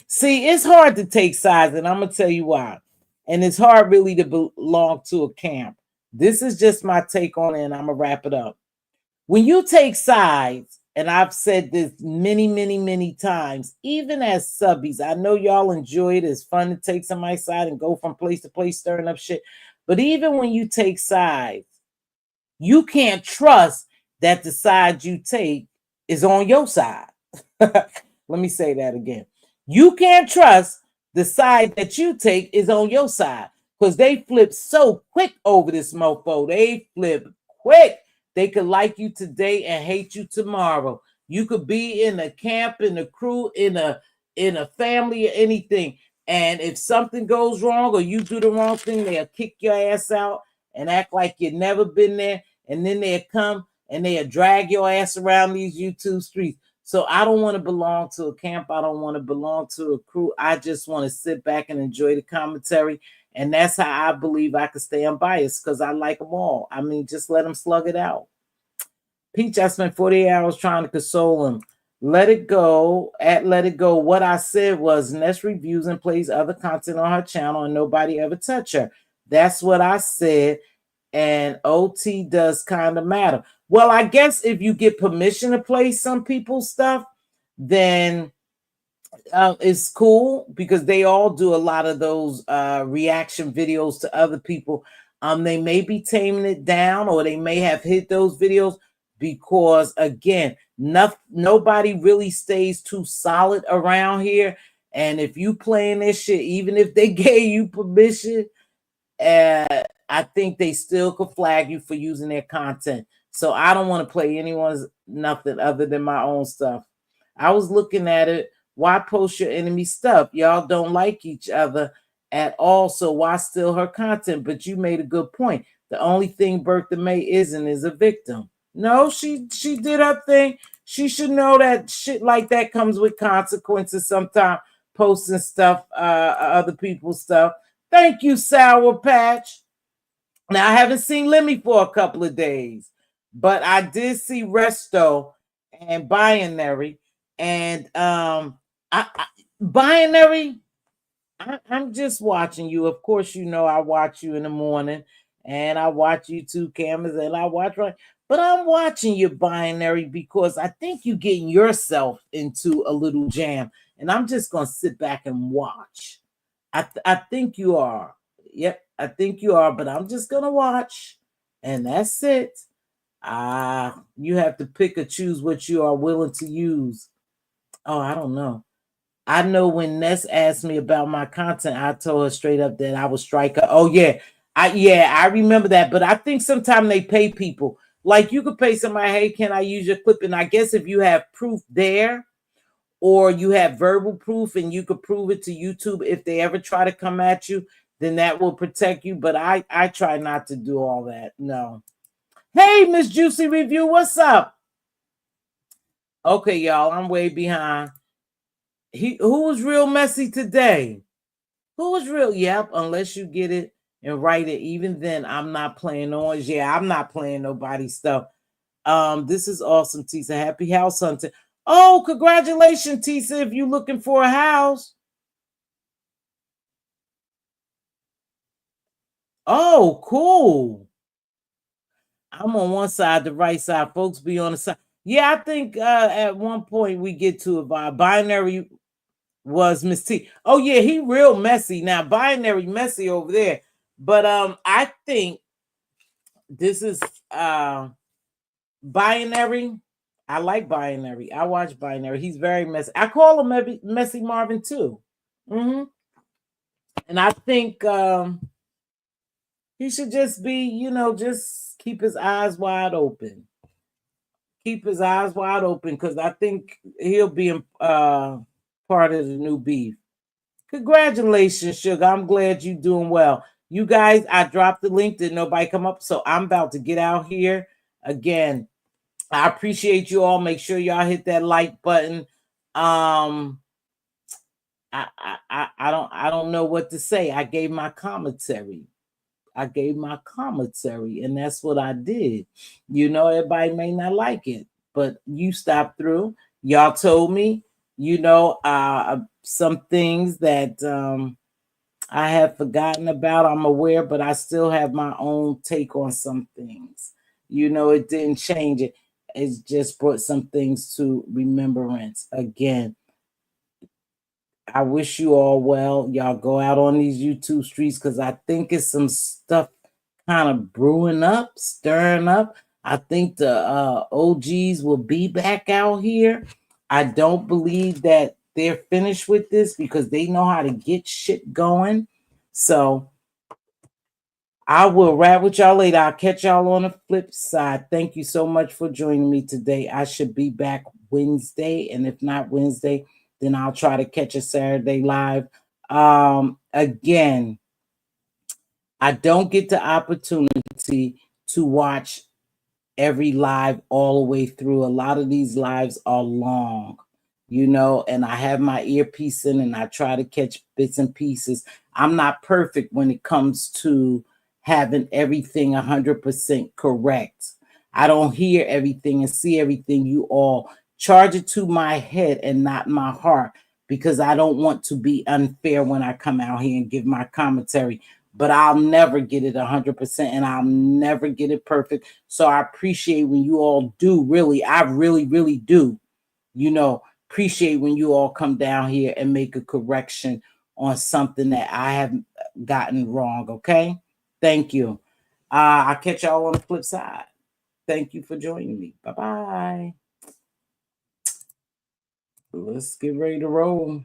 See, it's hard to take sides, and I'm going to tell you why. And it's hard really to belong to a camp. This is just my take on it, and I'm going to wrap it up. When you take sides, and I've said this many, many, many times, even as subbies, I know y'all enjoy it. It's fun to take somebody's side and go from place to place stirring up shit. But even when you take sides, you can't trust that the side you take is on your side. Let me say that again. You can't trust the side that you take is on your side because they flip so quick over this mofo. They flip quick. They could like you today and hate you tomorrow. You could be in a camp, in a crew, in a family, or anything. And if something goes wrong or you do the wrong thing, they'll kick your ass out and act like you've never been there. And then they'll come and they'll drag your ass around these YouTube streets. So I don't want to belong to a camp. I don't want to belong to a crew. I just want to sit back and enjoy the commentary. And that's how I believe I can stay unbiased because I like them all. I mean, just let them slug it out. Peach, I spent 48 hours trying to console him. Let it go. At Let It Go, what I said was Ness reviews and plays other content on her channel and nobody ever touch her. That's what I said. And OT does kind of matter. Well, I guess if you get permission to play some people's stuff, then it's cool because they all do a lot of those reaction videos to other people. They may be taming it down or they may have hit those videos because, again, nobody really stays too solid around here. And if you playing this shit, even if they gave you permission, I think they still could flag you for using their content. So I don't want to play anyone's nothing other than my own stuff. I was looking at it. Why post your enemy stuff? Y'all don't like each other at all. So why steal her content? But you made a good point. The only thing Bertha Mae isn't is a victim. No, she did her thing. She should know that shit like that comes with consequences sometimes. Posting stuff, other people's stuff. Thank you, Sour Patch. Now, I haven't seen Lemmy for a couple of days, but I did see Resto and Binary. And Binary, I'm just watching you. Of course, you know I watch you in the morning, and I watch YouTube cameras, and I watch right. But I'm watching you, Binary, because I think you're getting yourself into a little jam, and I'm just gonna sit back and watch. I think you are. Yep, I think you are, but I'm just gonna watch, and that's it. You have to pick or choose what you are willing to use. Oh, I don't know. I know when Ness asked me about my content, I told her straight up that I was striker. Oh yeah, I remember that. But I think sometimes they pay people. Like you could pay somebody, hey, can I use your clip? And I guess if you have proof there, or you have verbal proof and you could prove it to YouTube if they ever try to come at you, then that will protect you. But I try not to do all that. No. Hey, Miss Juicy Review, what's up? Okay, y'all, I'm way behind. Who was real messy today? Who was real? Yep, unless you get it and write it. Even then, I'm not playing orange. Yeah, I'm not playing nobody's stuff. This is awesome, Tisa. Happy house hunting. Oh, congratulations, Tisa, if you're looking for a house. Oh, cool. I'm on one side, the right side. Folks be on the side. Yeah, I think at one point we get to a binary was Miss T. Oh, yeah, he real messy. Now, binary messy over there. But I think this is binary. I like binary. I watch binary. He's very messy. I call him Messy Marvin too. Mm-hmm. And I think he should just be, just keep his eyes wide open. Keep his eyes wide open because I think he'll be part of the new beef. Congratulations, Sugar. I'm glad you're doing well. You guys, I dropped the link. Did nobody come up? So I'm about to get out here. Again, I appreciate you all. Make sure y'all hit that like button. I don't know what to say. I gave my commentary. I gave my commentary, and that's what I did. You know, everybody may not like it, but you stopped through. Y'all told me, some things that I have forgotten about. I'm aware, but I still have my own take on some things. You know, it didn't change it. It's just brought some things to remembrance again. I wish you all well. Y'all go out on these YouTube streets because I think it's some stuff kind of brewing up, stirring up. I think the OGs will be back out here. I don't believe that they're finished with this because they know how to get shit going. So I will rap with y'all later. I'll catch y'all on the flip side. Thank you so much for joining me today. I should be back Wednesday, and if not Wednesday, then I'll try to catch a Saturday live. Again, I don't get the opportunity to watch every live all the way through. A lot of these lives are long, and I have my earpiece in and I try to catch bits and pieces. I'm not perfect when it comes to having everything 100% correct. I don't hear everything and see everything. You all charge it to my head and not my heart because I don't want to be unfair when I come out here and give my commentary. But I'll never get it 100% and I'll never get it perfect. So I appreciate when you all do, really, I really, really do, appreciate when you all come down here and make a correction on something that I have gotten wrong, okay? Thank you. I'll catch y'all on the flip side. Thank you for joining me. Bye-bye. Let's get ready to roll.